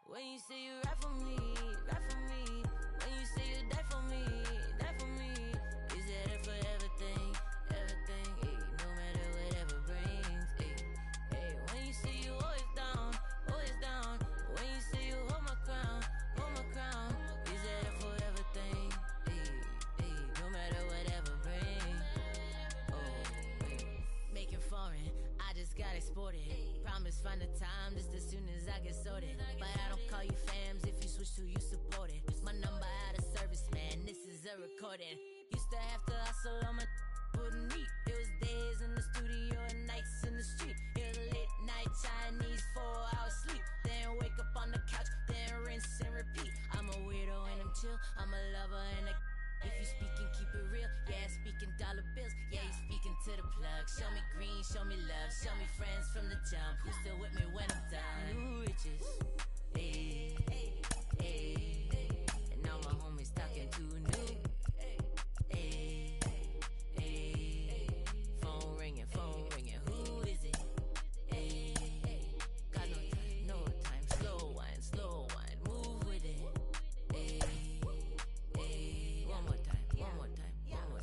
When you say you ride for me, ride for me. When you say you die for me, die for me. Is that a forever thing, everything, ayy, no matter whatever brings, ayy, ayy. When you say you always down, always down. When you say you hold my crown, is that a forever thing, ayy, ayy, no matter whatever brings. Oh, ayy. Making foreign, I just got exported. Promise find the time just as soon as I get sorted. But I don't call you fams, if you switch to you support it. My number out of service, man, this is a recording. Used to have to hustle on my wouldn't eat. It was days in the studio and nights in the street. It was late night Chinese, 4-hour sleep. Then wake up on the couch, then rinse and repeat. I'm a weirdo and I'm chill, I'm a lover and a if you speaking, keep it real. Yeah, speaking dollar bills. Yeah, you speaking to the plug. Show me green, show me love. Show me friends from the jump. Who's still with me when I'm done? New riches. Ayy, ayy. And now my homies talking too new. Ayy, ayy. Phone ringing, who is it? Ayy, got no time, no time. Slow wine, move with it. Ayy, ayy. One more time.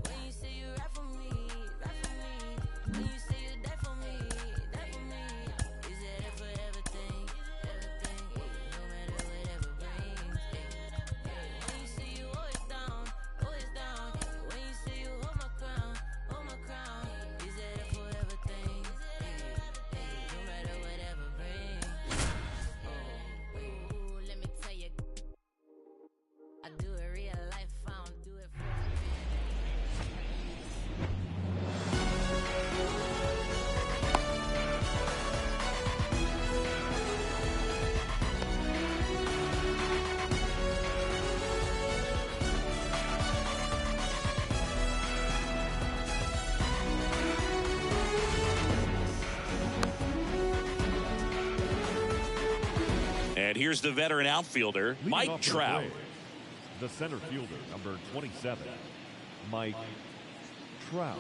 When you say you ride for me, ride for me. When you say you die for me, die for me. Is that a forever thing, everything, ayy, no matter whatever brings, ayy, ayy. When you say you always down, when you say you hold my crown, is that a forever thing, ayy, ayy, no matter whatever brings. Oh, ooh, let me tell you, I do it real life, I don't do it for And here's the veteran outfielder, Mike Trout. The center fielder, number 27, Mike Trout.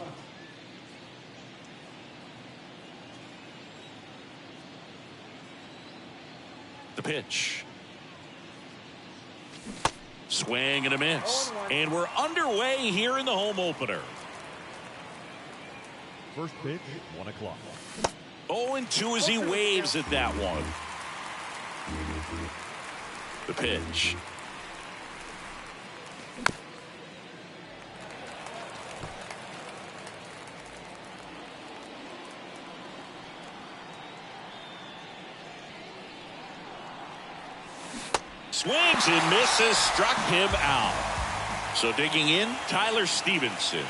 The pitch. Swing and a miss. And we're underway here in the home opener. First pitch, 1 o'clock. 0-2 as he waves at that one. The pitch. Swings and misses, struck him out. So digging in, Tyler Stevenson.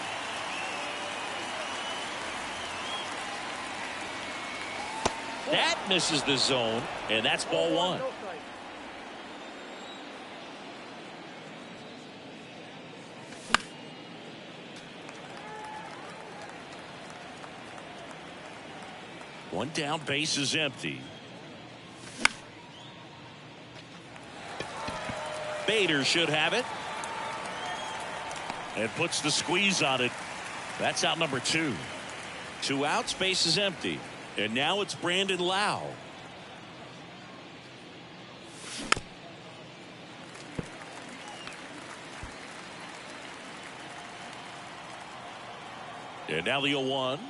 That misses the zone, and that's ball one. One down, base is empty. Bader should have it. And puts the squeeze on it. That's out number 2. 2 outs, base is empty. And now it's Brandon Lau. And now the 0-1.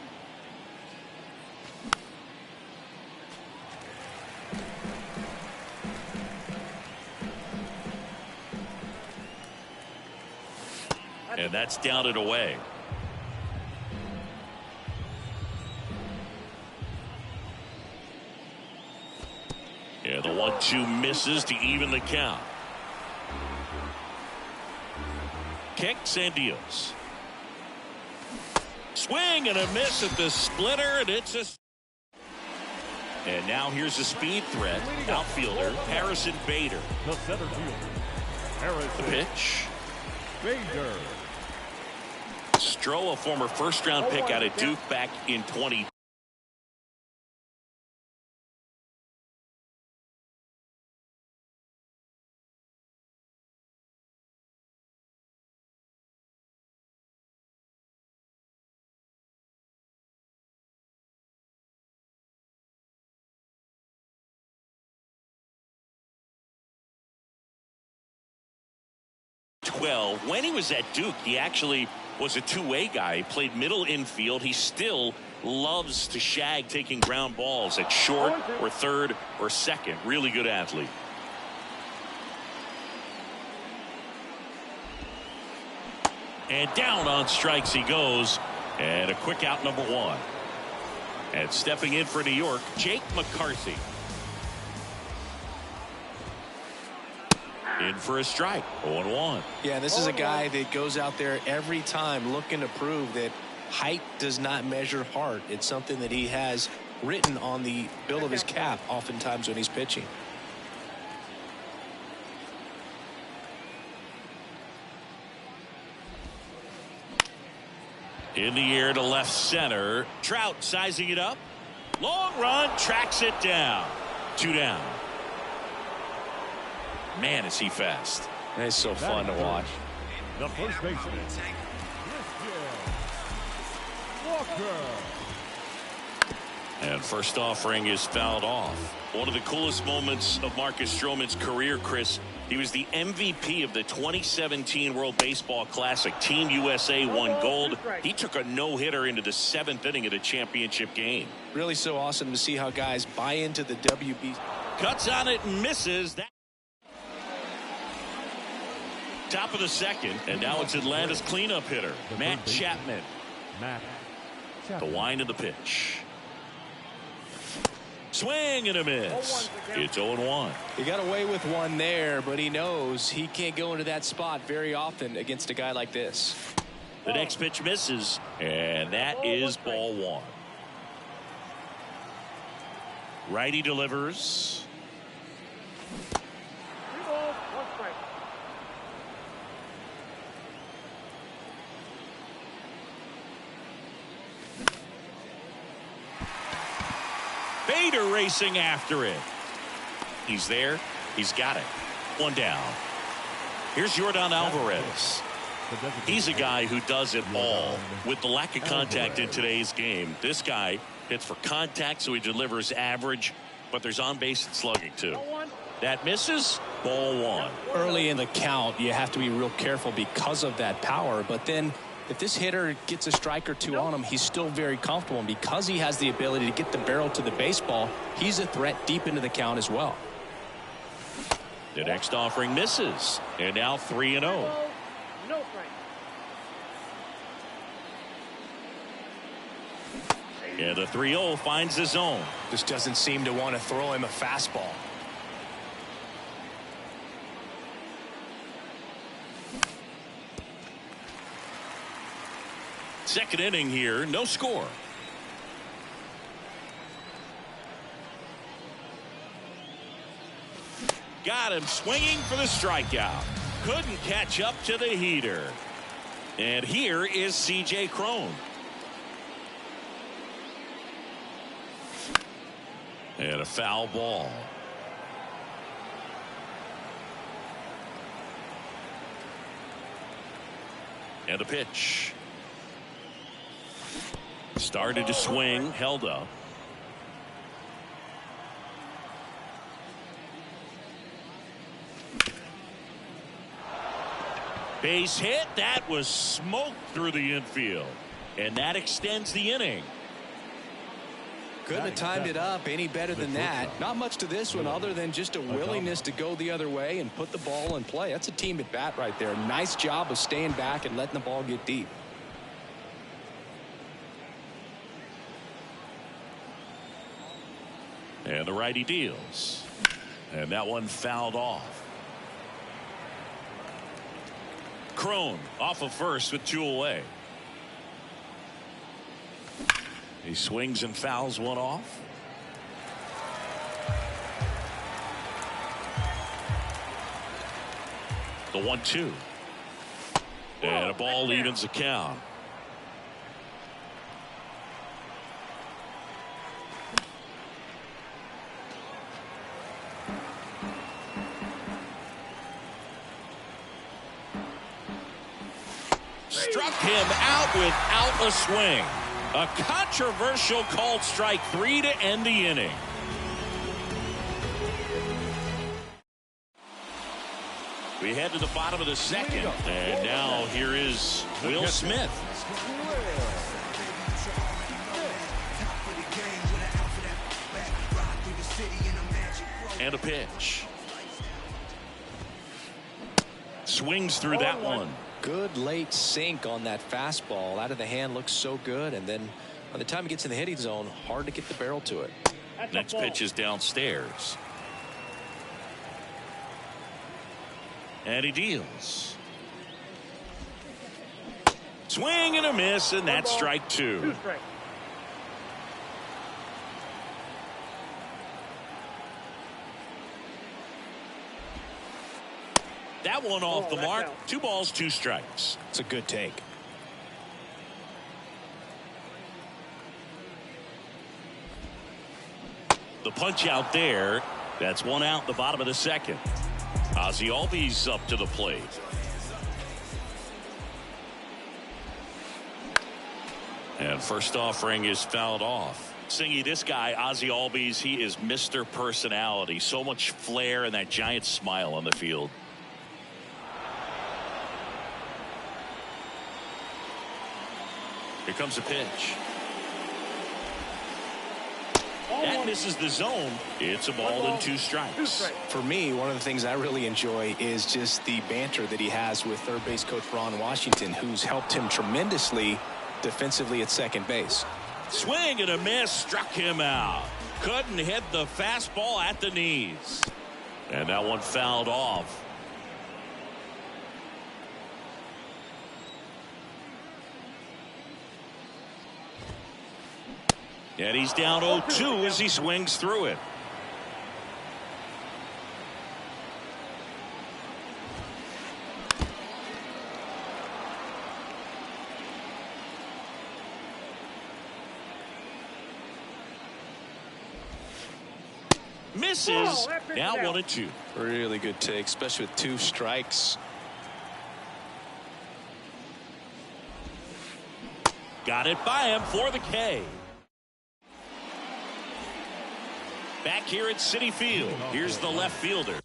And that's down and away. Yeah, the 1-2 misses to even the count. Kicks and deals. Swing and a miss at the splitter, and it's a... And now here's a speed threat. Outfielder Harrison Bader. The center fielder, Harrison The pitch. Bader. Stroh, a former first-round pick out of Duke back in 20. well. When he was at Duke, he actually was a two-way guy. He played middle infield. He still loves to shag taking ground balls at short or third or second. Really good athlete. And down on strikes he goes. And a quick out, number one. And stepping in for New York, Jake McCarthy. In for a strike. 0-1. Yeah, this is a guy that goes out there every time looking to prove that height does not measure heart. It's something that he has written on the bill of his cap oftentimes when he's pitching. In the air to left center. Trout sizing it up. Long run, tracks it down. 2 down. Man, is he fast. It's so fun to watch. The first baseman, Walker. And first offering is fouled off. One of the coolest moments of Marcus Stroman's career, Chris. He was the MVP of the 2017 World Baseball Classic. Team USA won gold. He took a no-hitter into the 7th inning of the championship game. Really so awesome to see how guys buy into the WB. Cuts on it and misses. That top of the second, and now it's Atlanta's cleanup hitter, Matt Chapman. The wind of the pitch. Swing and a miss. It's 0-1. He got away with one there, but he knows he can't go into that spot very often against a guy like this. The next pitch misses, and that is ball one. Righty delivers. Bader racing after it. He's there. He's got it. One down. Here's Yordan Alvarez. He's a guy who does it all. With the lack of contact in today's game, this guy hits for contact, so he delivers average, but there's on-base and slugging too. That misses. Ball one. Early in the count, you have to be real careful because of that power, but then if this hitter gets a strike or two on him, he's still very comfortable. And because he has the ability to get the barrel to the baseball, he's a threat deep into the count as well. The next offering misses. And now 3-0. And the 3-0 finds the zone. Just doesn't seem to want to throw him a fastball. Second inning here, no score. Got him swinging for the strikeout. Couldn't catch up to the heater. And here is C.J. Cron. And a foul ball. And a pitch. Started to swing, held up. Base hit. That was smoked through the infield. And that extends the inning. Couldn't have timed it up any better than that. Not much to this one other than just a willingness to go the other way and put the ball in play. That's a team at bat right there. Nice job of staying back and letting the ball get deep. And the righty deals. And that one fouled off. Cron off of first with 2 away. He swings and fouls one off. The 1-2. And a ball evens the count. Struck him out without a swing. A controversial called strike 3 to end the inning. We head to the bottom of the second. And now here is Will Smith. And a pitch. Swings through that one. Good late sink on that fastball. Out of the hand, looks so good. And then by the time he gets in the hitting zone, hard to get the barrel to it. Next pitch is downstairs. And he deals. Swing and a miss, and that's strike two. That one off the mark. 2 balls, 2 strikes. It's a good take. The punch out there. That's 1 out in the bottom of the second. Ozzie Albies up to the plate. And first offering is fouled off. Singy, this guy, Ozzie Albies, he is Mr. Personality. So much flair and that giant smile on the field. Here comes a pitch. That misses the zone. It's a ball and 2 strikes. For me, one of the things I really enjoy is just the banter that he has with third base coach Ron Washington, who's helped him tremendously defensively at second base. Swing and a miss, struck him out. Couldn't hit the fastball at the knees. And that one fouled off. And he's down 0-2 as he swings through it. Misses. Now 1-2. Really good take, especially with 2 strikes. Got it by him for the K. Back here at Citi Field, here's the left fielder.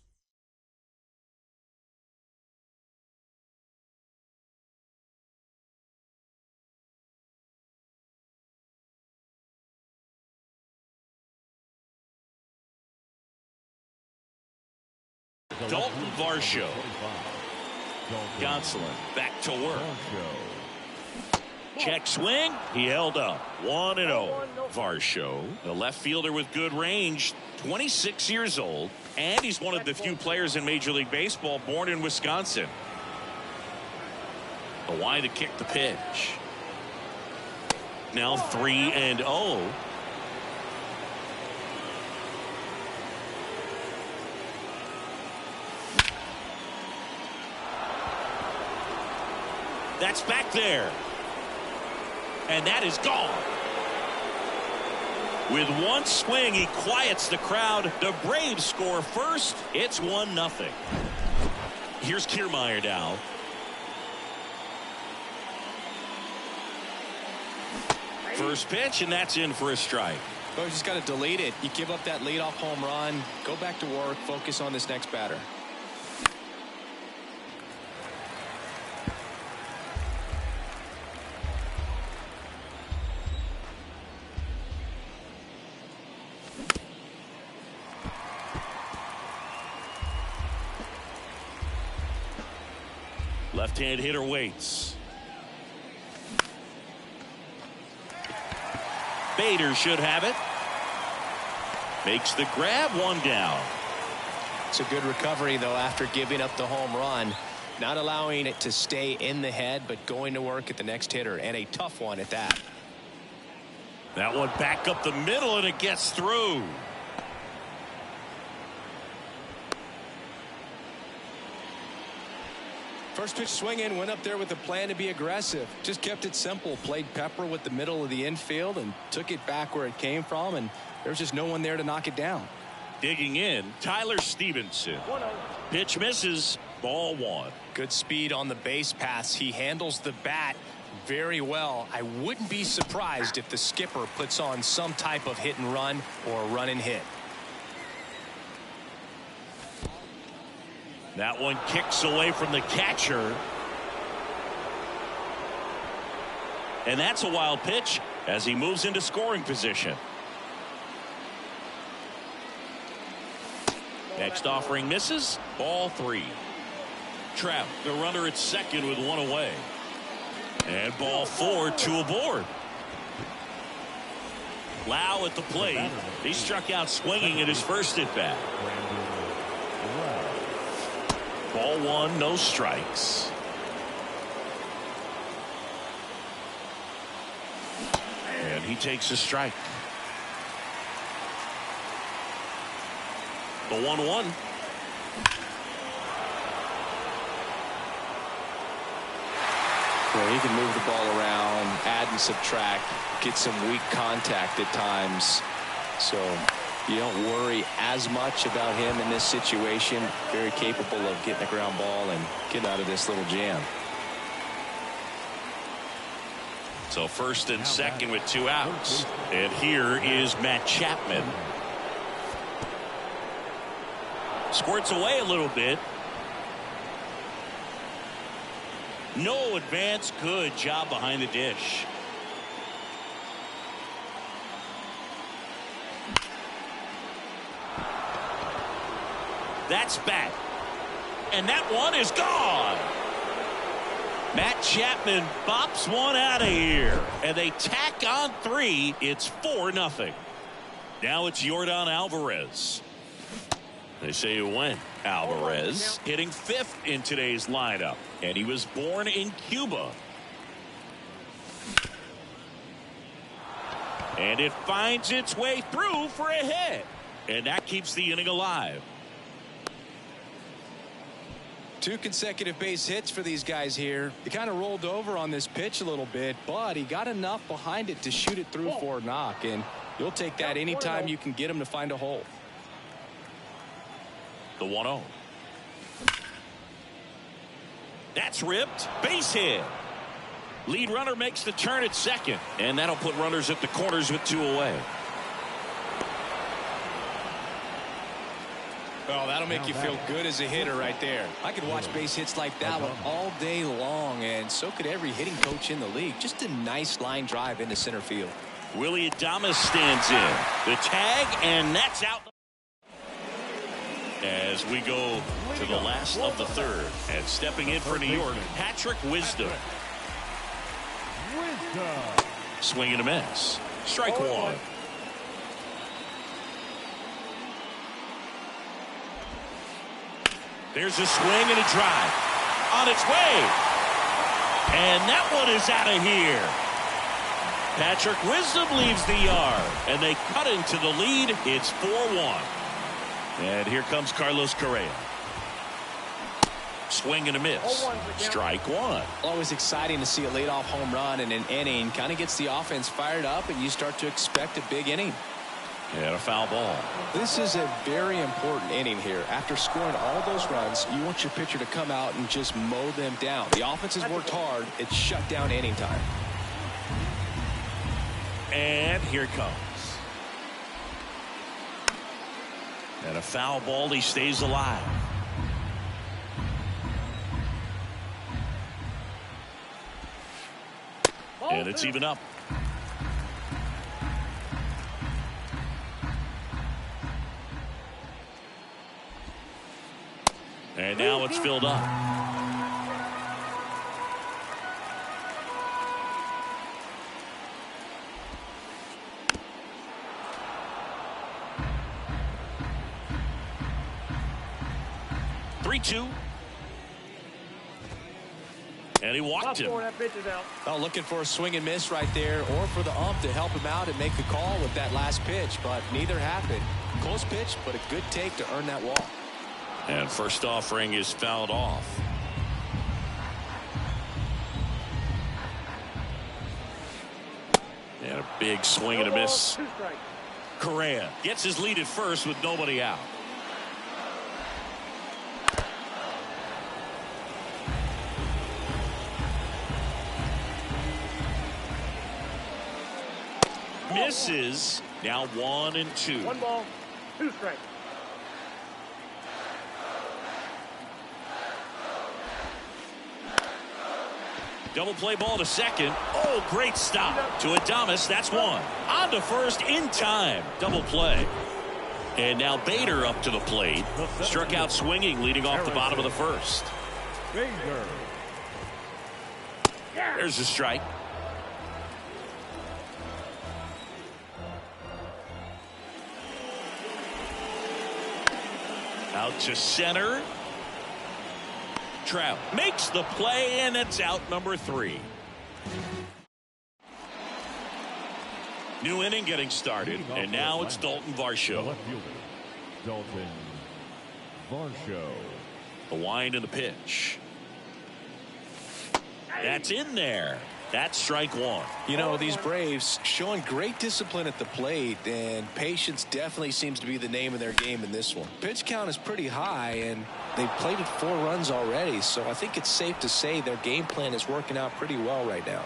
Dalton Varsho. Gonsolin back to work. Check swing. He held up. 1-0. Varsho, the left fielder with good range, 26 years old, and he's one of the few players in Major League Baseball born in Wisconsin. The wide to kick the pitch. Now 3-0. That's back there. And that is gone. With one swing, he quiets the crowd. The Braves score first. It's 1-0. Here's Kiermaier now. First pitch, and that's in for a strike. Well, you just got to delete it. You give up that leadoff home run. Go back to work. Focus on this next batter. Left-hand hitter waits. Bader should have it. Makes the grab, 1 down. It's a good recovery, though, after giving up the home run. Not allowing it to stay in the head, but going to work at the next hitter, and a tough one at that. That one back up the middle, and it gets through. First pitch swinging, went up there with a plan to be aggressive. Just kept it simple. Played pepper with the middle of the infield and took it back where it came from, and there was just no one there to knock it down. Digging in, Tyler Stevenson. Pitch misses, ball 1. Good speed on the base paths. He handles the bat very well. I wouldn't be surprised if the skipper puts on some type of hit and run or run and hit. That one kicks away from the catcher. And that's a wild pitch as he moves into scoring position. Next offering misses. Ball 3. Trout, the runner at second with one away. And ball 4, 2 aboard. Lau at the plate. He struck out swinging at his first at bat. Ball 1, no strikes. And he takes a strike. The 1-1. Well, he can move the ball around, add and subtract, get some weak contact at times. So you don't worry as much about him in this situation. Very capable of getting a ground ball and getting out of this little jam. So first and second with 2 outs. And here is Matt Chapman. Squirts away a little bit. No advance. Good job behind the dish. That's back. And that one is gone. Matt Chapman bops one out of here. And they tack on 3. It's 4-0. Now it's Yordan Alvarez. They say it went. Alvarez hitting 5th in today's lineup. And he was born in Cuba. And it finds its way through for a hit. And that keeps the inning alive. 2 consecutive base hits for these guys here. He kind of rolled over on this pitch a little bit, but he got enough behind it to shoot it through for a knock. And you'll take that anytime you can get him to find a hole. The 1-0. That's ripped. Base hit. Lead runner makes the turn at second. And that'll put runners at the corners with 2 away. Well, that'll make you feel good as a hitter right there. I could watch base hits like that one all day long, and so could every hitting coach in the league. Just a nice line drive into center field. Willie Adames stands in. The tag, and that's out. As we go to the last of the 3rd. And stepping in for New York, Patrick Wisdom. Swing and a miss. Strike 1. There's a swing and a drive. On its way. And that one is out of here. Patrick Wisdom leaves the yard. And they cut into the lead. It's 4-1. And here comes Carlos Correa. Swing and a miss. Strike 1. Always exciting to see a leadoff home run in an inning. Kind of gets the offense fired up, and you start to expect a big inning. And a foul ball. This is a very important inning here. After scoring all those runs, you want your pitcher to come out and just mow them down. The offense has worked hard. It's shut down inning time. And here it comes. And a foul ball. He stays alive. And it's even up. And now it's filled up. Three-two. And he walked him. Oh, looking for a swing and miss right there, or for the ump to help him out and make the call with that last pitch, but neither happened. Close pitch, but a good take to earn that walk. And first offering is fouled off. And a big swing and a miss. Correa gets his lead at first with nobody out. Misses. Now 1-2. 1 ball, 2 strikes. Double play ball to second. Oh, great stop. To Adames, that's one. On to first in time. Double play. And now Bader up to the plate. Struck out swinging, leading off the bottom of the first. Bader. There's a strike. Out to center. Trout makes the play, and it's out number 3. New inning getting started, and now it's Dalton Varsho. Left fielder, Dalton Varsho. The wind and the pitch. That's in there. That's strike 1. You know, these Braves showing great discipline at the plate, and patience definitely seems to be the name of their game in this one. Pitch count is pretty high, and they've plated 4 runs already, so I think it's safe to say their game plan is working out pretty well right now.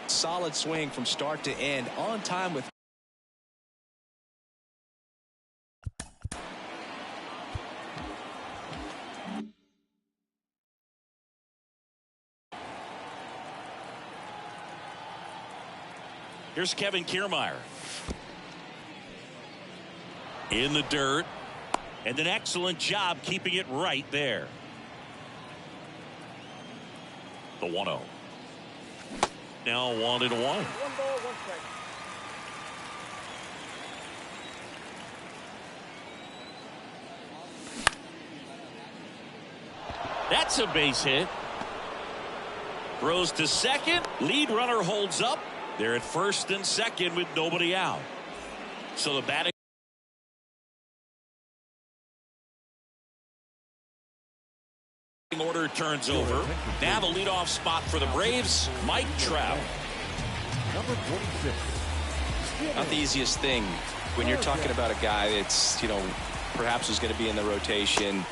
Solid swing from start to end, on time with Here's Kevin Kiermaier. In the dirt. And an excellent job keeping it right there. The 1-0. Now 1-1. 1 ball, 1 strike. That's a base hit. Throws to second. Lead runner holds up. They're at first and second with nobody out. So the batting order turns over. Now the leadoff spot for the Braves, Mike Trout. Number 46. not the easiest thing when you're talking about a guy that's, you know, perhaps is going to be in the rotation,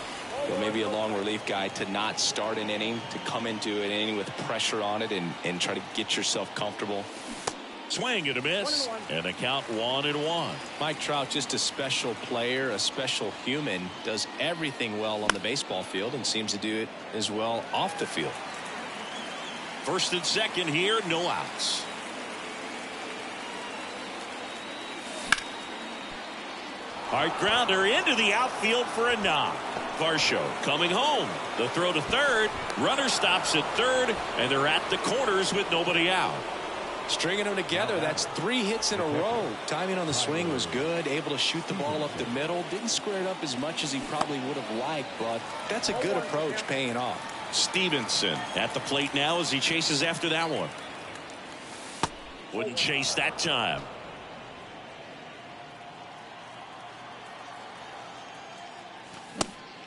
or maybe a long relief guy, to not start an inning, to come into an inning with pressure on it and try to get yourself comfortable. Swing and a miss, and the count 1-1. Mike Trout, just a special player, a special human, does everything well on the baseball field and seems to do it as well off the field. First and second here, no outs. Hard grounder into the outfield for a knock. Varsho coming home. The throw to third. Runner stops at third, and they're at the corners with nobody out. Stringing them together, that's 3 hits in a row. Timing on the swing was good, able to shoot the ball up the middle. Didn't square it up as much as he probably would have liked, but that's a good approach, paying off. Stevenson at the plate now as he chases after that one. Wouldn't chase that time.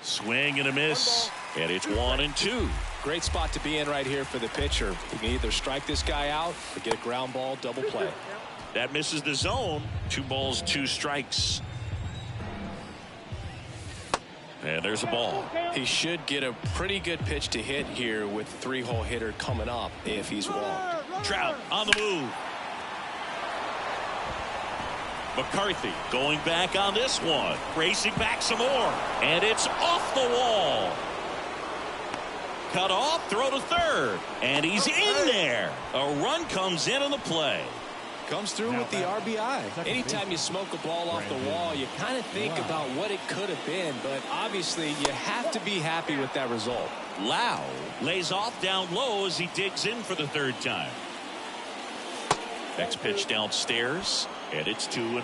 Swing and a miss, and it's 1-2. Great spot to be in right here for the pitcher. You can either strike this guy out or get a ground ball, double play. That misses the zone. 2 balls, 2 strikes. And there's a ball. He should get a pretty good pitch to hit here with 3-hole hitter coming up if he's walked. Trout on the move. McCarthy going back on this one. Racing back some more. And it's off the wall. Cut off, throw to third. And he's in there. A run comes in on the play. Comes through with the RBI. Anytime you smoke a ball off the wall, you kind of think about what it could have been, but obviously you have to be happy with that result. Lau lays off down low as he digs in for the 3rd time. Next pitch downstairs, and it's 2-0.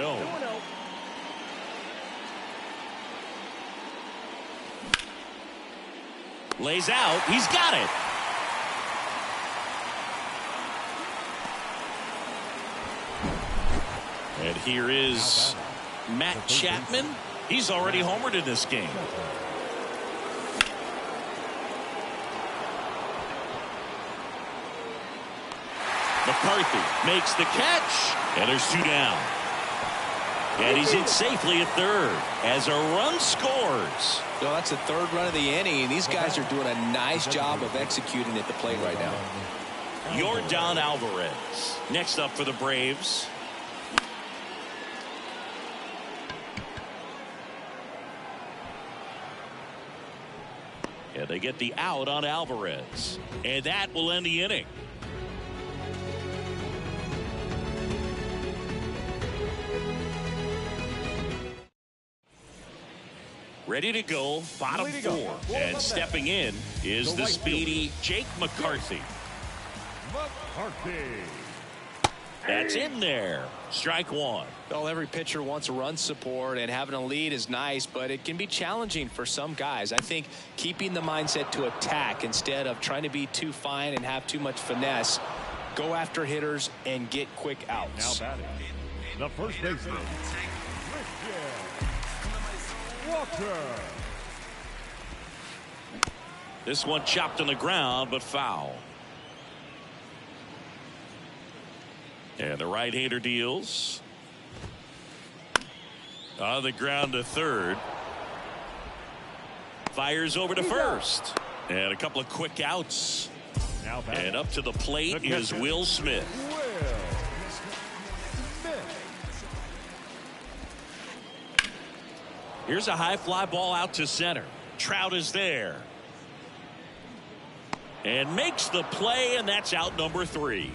Lays out, he's got it. And here is Matt Chapman. He's already homered in this game. McCarthy makes the catch, and there's 2 down. And he's in safely at 3rd as a run scores. So that's the 3rd run of the inning, and these guys are doing a nice job of executing at the plate right now. Yordan Alvarez next up for the Braves. And they get the out on Alvarez. And that will end the inning. Ready to go, bottom four. And stepping in is the speedy Jake McCarthy. That's in there. Strike one. Well, every pitcher wants run support, and having a lead is nice, but it can be challenging for some guys. I think keeping the mindset to attack instead of trying to be too fine and have too much finesse, go after hitters and get quick outs. Now batting, the first baseman, Walker. This one chopped on the ground, but foul. And the right-hander deals. On the ground to third. Fires over to first. And a couple of quick outs. Now and up to the plate is Will Smith. Here's a high fly ball out to center. Trout is there. And makes the play, and that's out number 3.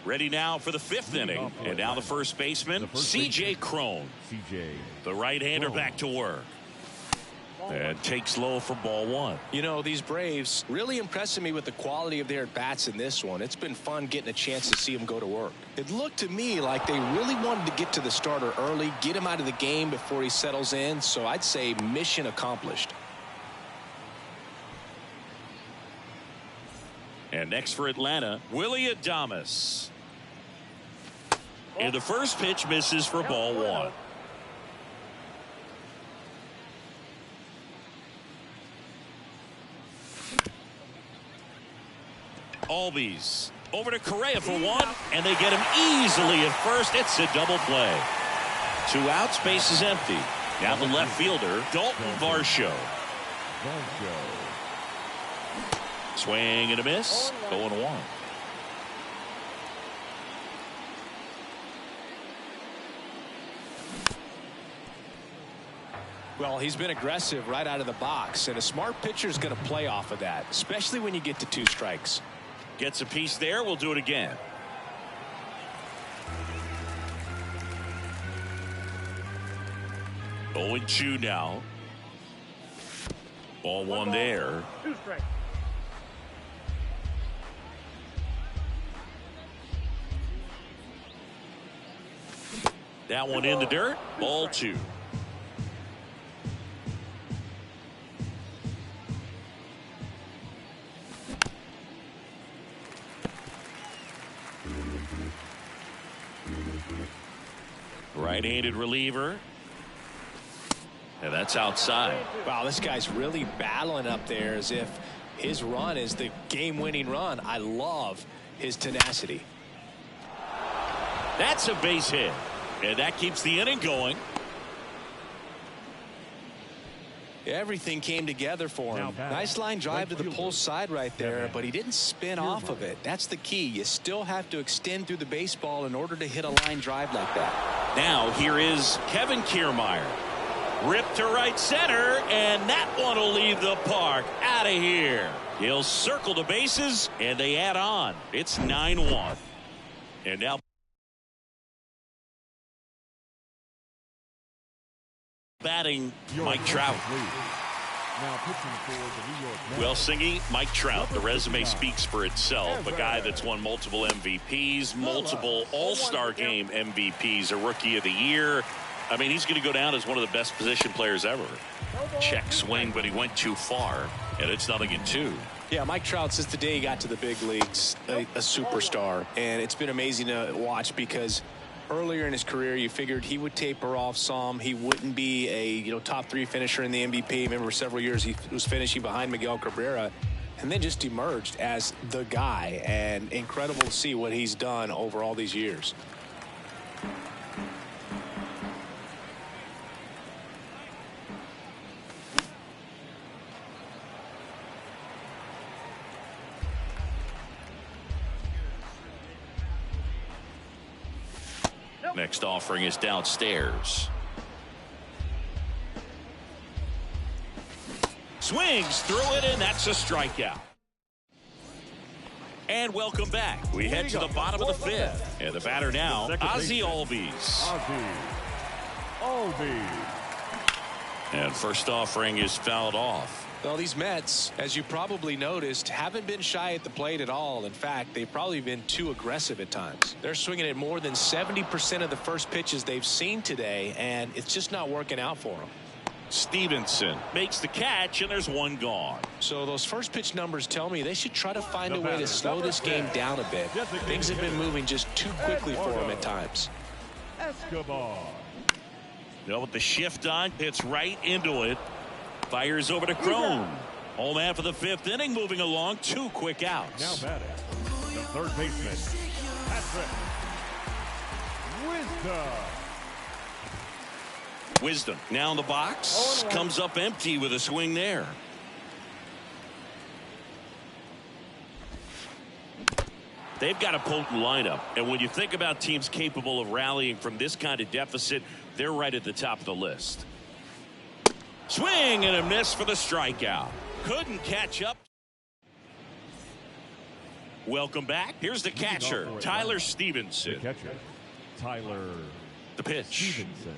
Ready now for the 5th inning. And now the first baseman, C.J. Cron. The right-hander back to work. And takes low for ball 1. You know, these Braves really impressing me with the quality of their at-bats in this one. It's been fun getting a chance to see them go to work. It looked to me like they really wanted to get to the starter early, get him out of the game before he settles in. So I'd say mission accomplished. And next for Atlanta, Willy Adames. And the first pitch misses for ball 1. Albies over to Correa for 1, and they get him easily at first. It's a double play. 2 outs, base is empty. Now the left fielder, Dalton Varsho. Swing and a miss. 0-1. Well, he's been aggressive right out of the box, and a smart pitcher is going to play off of that, especially when you get to 2 strikes. Gets a piece there. We'll do it again. Oh, and 2 now. Ball 1 there. 2 strikes. That one in the dirt. Ball 2. Right-handed reliever. And that's outside. Wow, this guy's really battling up there as if his run is the game-winning run. I love his tenacity. That's a base hit. And that keeps the inning going. Everything came together for him. Nice line drive to the pull side right there, but he didn't spin off of it. That's the key. You still have to extend through the baseball in order to hit a line drive like that. Now here is Kevin Kiermaier. Ripped to right center, and that one will leave the park. Out of here. He'll circle the bases, and they add on. It's 9-1. And now batting, Mike Trout. Well, Singy, Mike Trout, the resume speaks for itself. A guy that's won multiple MVPs, multiple All-Star Game MVPs, a Rookie of the Year. I mean, he's going to go down as one of the best position players ever. Check swing, but he went too far, and it's 0-2. Yeah, Mike Trout, since the day he got to the big leagues, a superstar. And it's been amazing to watch because earlier in his career, you figured he would taper off some. He wouldn't be a top 3 finisher in the MVP. Remember, several years he was finishing behind Miguel Cabrera, and then just emerged as the guy. And incredible to see what he's done over all these years. Next offering is downstairs. Swings through it, and that's a strikeout. And welcome back. We head to the bottom of the fifth. And the batter now, Ozzie Albies. And first offering is fouled off. Well, these Mets, as you probably noticed, haven't been shy at the plate at all. In fact, they've probably been too aggressive at times. They're swinging at more than 70% of the first pitches they've seen today, and it's just not working out for them. Stevenson makes the catch, and there's one gone. So those first pitch numbers tell me they should try to find a way to slow this game down a bit. Things have been moving just too quickly for them at times. Now with the shift on, hits right into it. Fires over to Crone. Home half of the fifth inning, moving along. 2 quick outs. Now batting, the third baseman, Patrick Wisdom now in the box. Comes up empty with a swing there. They've got a potent lineup, and when you think about teams capable of rallying from this kind of deficit, they're right at the top of the list. Swing and a miss for the strikeout. Couldn't catch up. Welcome back. Here's the catcher, Tyler Stevenson. The catcher, Tyler. The pitch. Stevenson.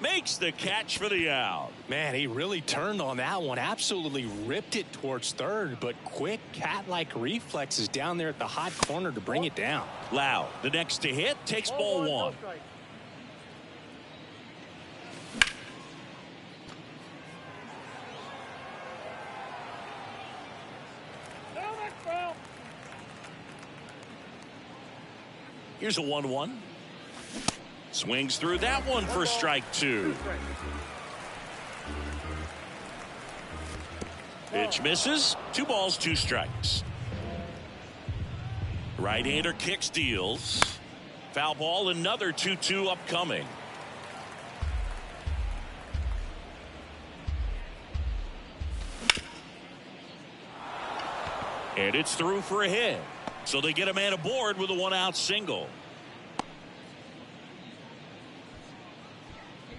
Makes the catch for the out. Man, he really turned on that one. Absolutely ripped it towards third, but quick cat-like reflexes down there at the hot corner to bring it down. Lau, the next to hit, takes ball 1. Here's a 1-1. Swings through that one for strike 2. Pitch misses. 2 balls, 2 strikes. Right-hander kick steals. Foul ball, another 2-2 upcoming. And it's through for a hit. So they get a man aboard with a 1-out single.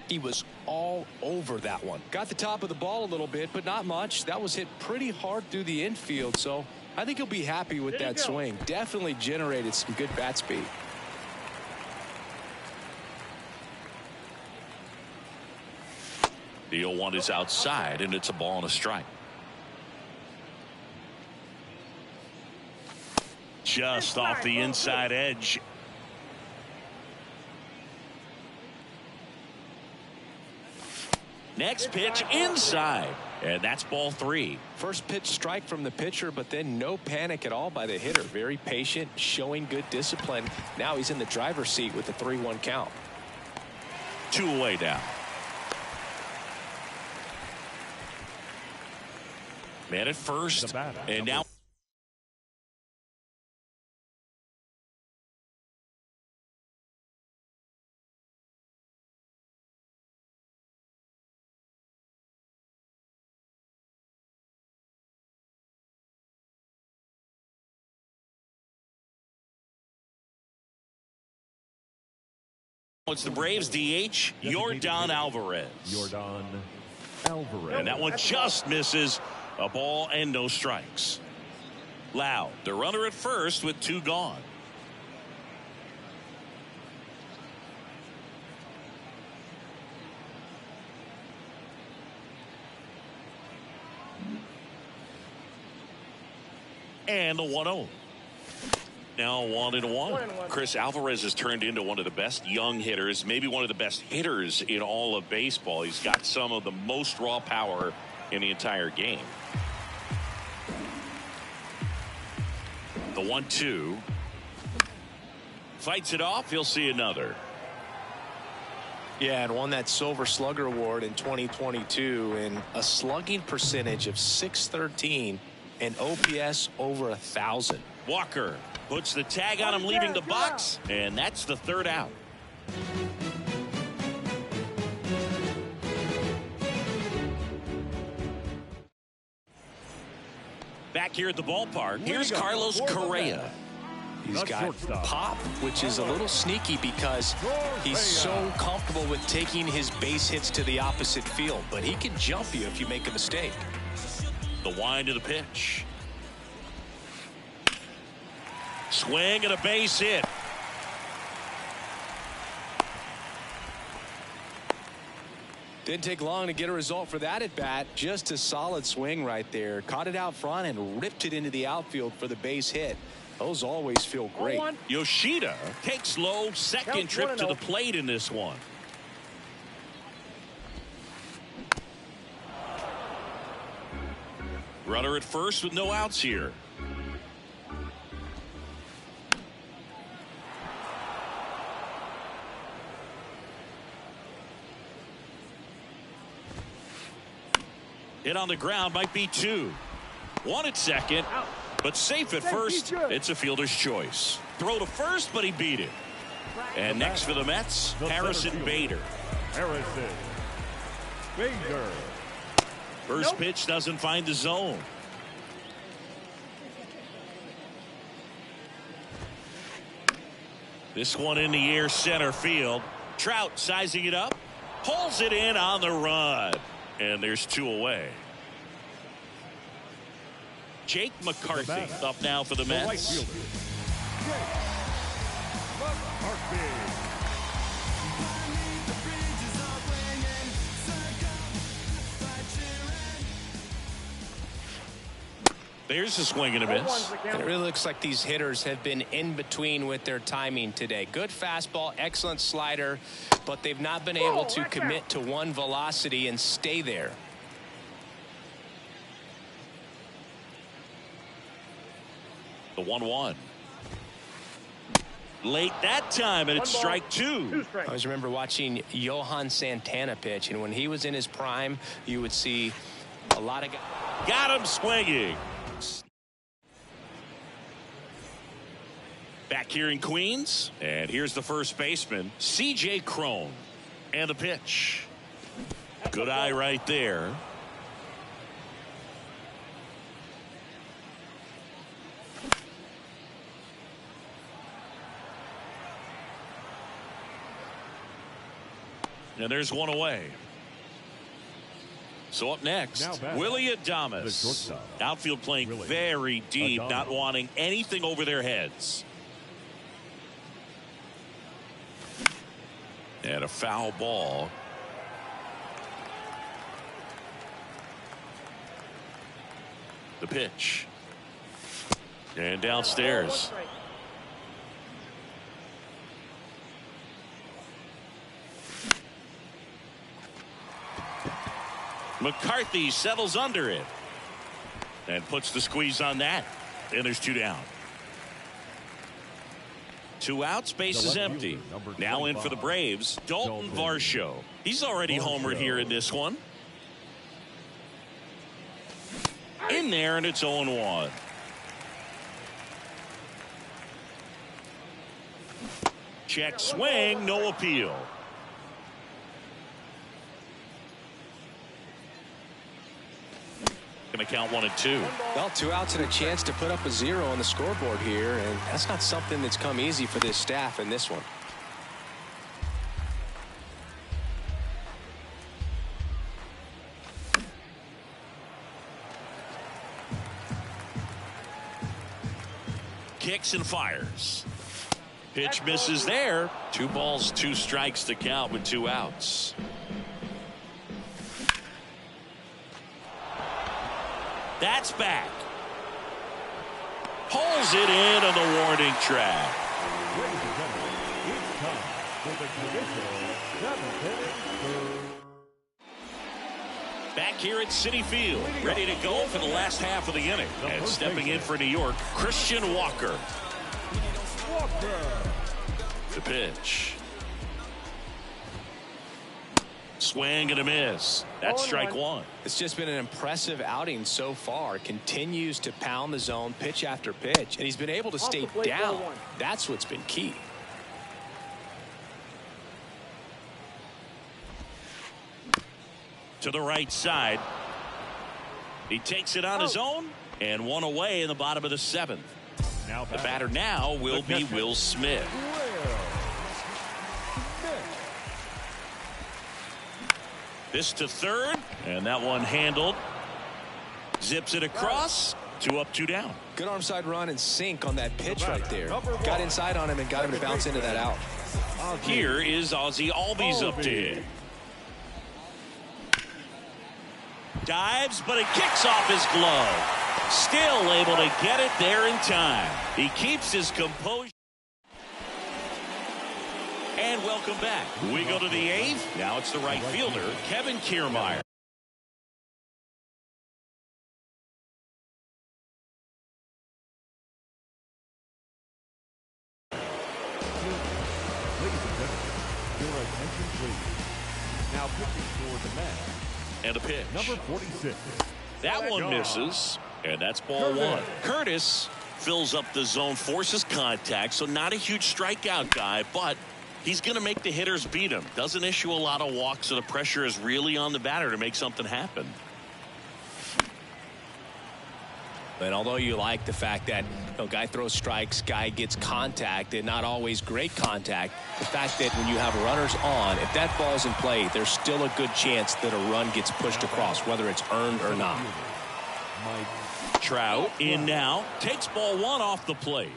He was all over that one. Got the top of the ball a little bit, but not much. That was hit pretty hard through the infield, so I think he'll be happy with that swing. Definitely generated some good bat speed. The 0-1 is outside, and it's a ball and a strike. Just off the inside edge. Next pitch inside, and that's ball 3. First pitch strike from the pitcher, but then no panic at all by the hitter. Very patient, showing good discipline. Now he's in the driver's seat with the 3-1 count. 2 away now. Man at first, and now it's the Braves DH, Yordan Alvarez. And that one just misses. A ball and no strikes. Lau, the runner at first with 2 gone. And the 1-0. Now 1-1. Chris Alvarez has turned into one of the best young hitters, maybe one of the best hitters in all of baseball. He's got some of the most raw power in the entire game. The 1-2. Fights it off. He'll see another. Yeah, and won that Silver Slugger Award in 2022 in a slugging percentage of .613 and OPS over 1,000. Walker puts the tag on him, leaving the box, and that's the 3rd out. Back here at the ballpark, here's Carlos Correa. He's got pop, which is a little sneaky because he's so comfortable with taking his base hits to the opposite field. But he can jump you if you make a mistake. The wind of the pitch. Swing and a base hit. Didn't take long to get a result for that at bat. Just a solid swing right there. Caught it out front and ripped it into the outfield for the base hit. Those always feel great. Yoshida takes low, second trip to the plate in this one. Runner at first with no outs here. Hit on the ground, might be two. One at second, but safe at first. It's a fielder's choice. Throw to first, but he beat it. And next for the Mets, Harrison Bader. First pitch doesn't find the zone. This one in the air, center field. Trout sizing it up, pulls it in on the run. And there's two away. Jake McCarthy up now for the Mets. There's a swing and a miss. It really looks like these hitters have been in between with their timing today. Good fastball, excellent slider, but they've not been able to commit to one velocity and stay there. The 1-1. Late that time, and it's strike two. I always remember watching Johan Santana pitch, and when he was in his prime, you would see a lot of guys. Got him swinging. Back here in Queens, and here's the first baseman, C.J. Cron. And the pitch. Good eye right there. And there's one away. So up next, Willie Adames. Outfield playing very deep, not wanting anything over their heads. And a foul ball. The pitch. And downstairs. McCarthy settles under it and puts the squeeze on that. And there's two down. Two outs, base is empty. Now in for the Braves, Dalton Varsho. He's already homered here in this one. In there, and it's 0-1. Check swing, no appeal. Going to count 1 and 2. Well, 2 outs and a chance to put up a 0 on the scoreboard here, and that's not something that's come easy for this staff in this one. Kicks and fires. Pitch misses there. 2 balls, 2 strikes to count with 2 outs. That's back. Pulls it in on the warning track. Back here at Citi Field, ready to go for the last half of the inning. And stepping in for New York, Christian Walker. The pitch. Swing and a miss. That's strike 1. It's just been an impressive outing so far. Continues to pound the zone pitch after pitch, and he's been able to stay down. That's what's been key. To the right side. He takes it on his own, and 1 away in the bottom of the 7th. The batter now will be Will Smith. This to third, and that one handled. Zips it across. 2 up, 2 down. Good arm side run and sink on that pitch right there. Got inside on him and got him to bounce into that out. Here is Ozzie Albies up to hit. Dives, but it kicks off his glove. Still able to get it there in time. He keeps his composure. And welcome back. We go to the 8th. Now it's the right fielder, Kevin Kiermaier. Your attention, please. Now pitching for the man. And a pitch. Number 46. That one misses, and that's ball 1. Curtis fills up the zone, forces contact, so not a huge strikeout guy, but he's going to make the hitters beat him. Doesn't issue a lot of walks, so the pressure is really on the batter to make something happen. And although you like the fact that guy throws strikes, guy gets contact, and not always great contact, the fact that when you have runners on, if that ball's in play, there's still a good chance that a run gets pushed across, whether it's earned or not. Trout in now, takes ball 1 off the plate.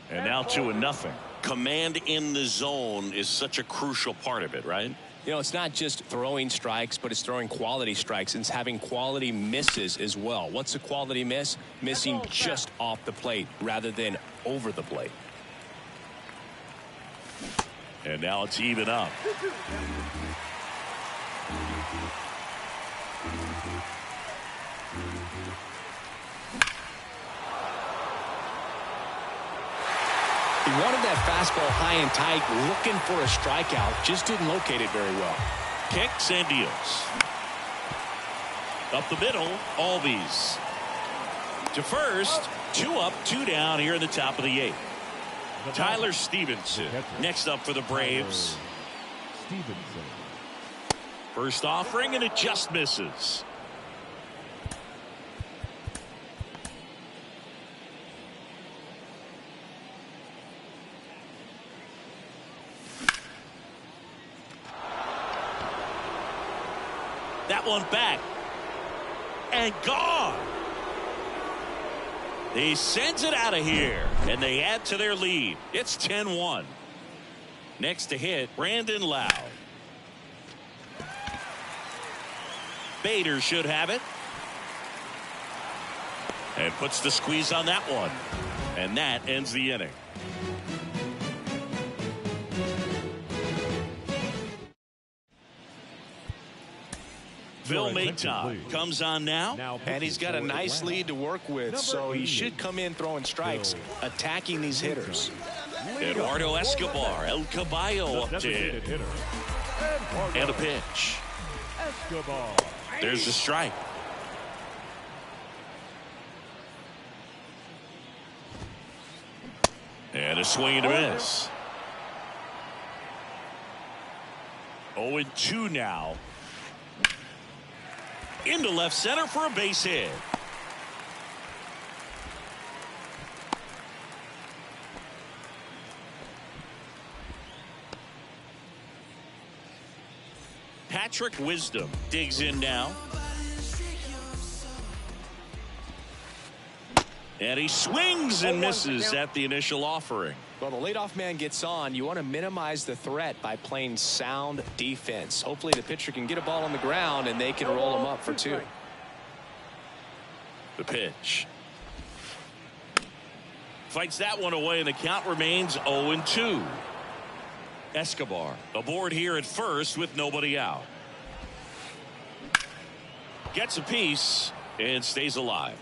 And now 2-0. Command in the zone is such a crucial part of it, right? It's not just throwing strikes, but it's throwing quality strikes and it's having quality misses as well. What's a quality miss? Missing just off the plate rather than over the plate. And now it's even up. He wanted that fastball high and tight, looking for a strikeout, just didn't locate it very well. Kicks and deals. Up the middle, Albies. To first, 2 up, 2 down here in the top of the 8th. Tyler Stevenson next up for the Braves. First offering, and it just misses. That one back and gone. He sends it out of here, and they add to their lead. It's 10-1. Next to hit, Brandon Lowe. Bader should have it. And puts the squeeze on that one. And that ends the inning. Phil Mayton comes on now, and he's got a nice lead to work with, so he should come in throwing strikes, attacking these hitters. Eduardo Escobar, El Caballo up to hit. And a pitch. There's the strike. And a swing and a miss. 0-2 now. Into left center for a base hit. Patrick Wisdom digs in now. And he swings and misses at the initial offering. Well, the leadoff man gets on. You want to minimize the threat by playing sound defense. Hopefully the pitcher can get a ball on the ground and they can roll him up for 2. The pitch. Fights that one away, and the count remains 0-2. Escobar aboard here at first with nobody out. Gets a piece and stays alive.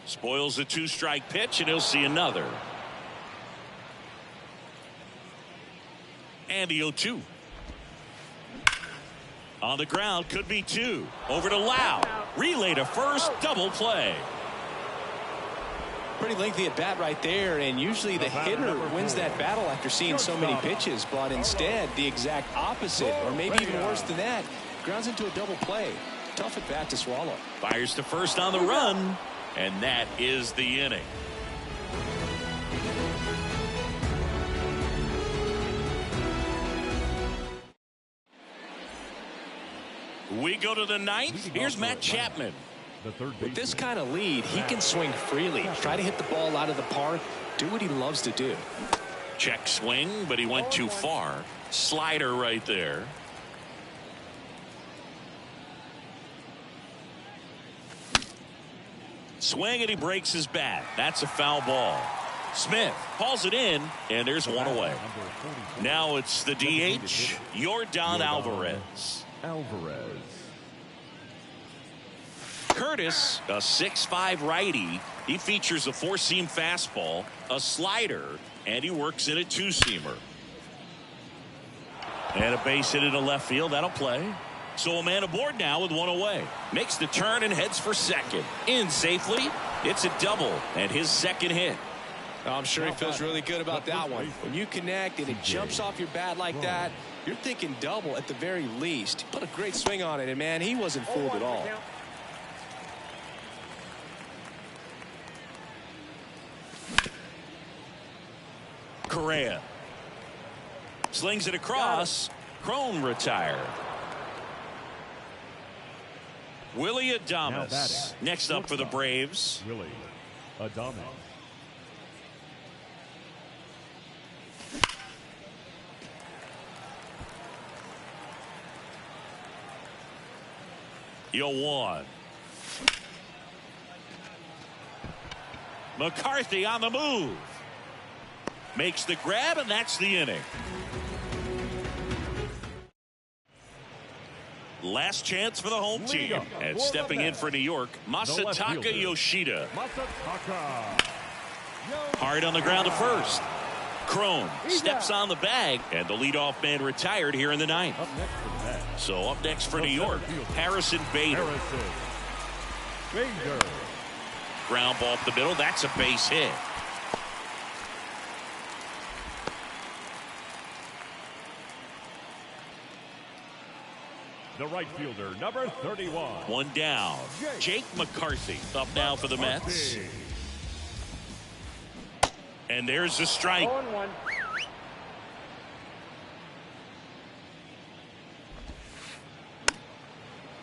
Spoils a 2-strike pitch, and he'll see another. And the 0-2. On the ground, could be 2. Over to Lowe. Relay to first, double play. Pretty lengthy at bat right there, and usually the hitter wins that battle after seeing so many pitches, but instead the exact opposite, or maybe even worse than that, grounds into a double play. Tough at bat to swallow. Fires to first on the run, and that is the inning. We go to the ninth. Here's Matt Chapman. With this kind of lead, he can swing freely, try to hit the ball out of the park, do what he loves to do. Check swing, but he went too far. Slider right there. Swing, and he breaks his bat. That's a foul ball. Smith hauls it in, and there's one away. Now it's the DH, Yordan Alvarez. Curtis, a 6'5" righty. He features a four-seam fastball, a slider, and he works in a two-seamer. And a base hit into left field. That'll play. So a man aboard now with one away. Makes the turn and heads for second. In safely. It's a double and his second hit. I'm sure he feels really good about that one. When you connect and it jumps off your bat like that, you're thinking double at the very least. Put a great swing on it, and man, he wasn't fooled at all. Correa slings it across. Crone retired. Willie Adames next up for the Braves. Willie Adames. One. McCarthy on the move. Makes the grab, and that's the inning. Last chance for the home team. And stepping in for New York, Masataka Yoshida. Hard on the ground to first. Crone steps on the bag, and the leadoff man retired here in the ninth. So up next for New York, Harrison Bader. Ground ball up the middle. That's a base hit. The right fielder, number 31. One down. Jake McCarthy up now for the Mets. And there's the strike. 0-1.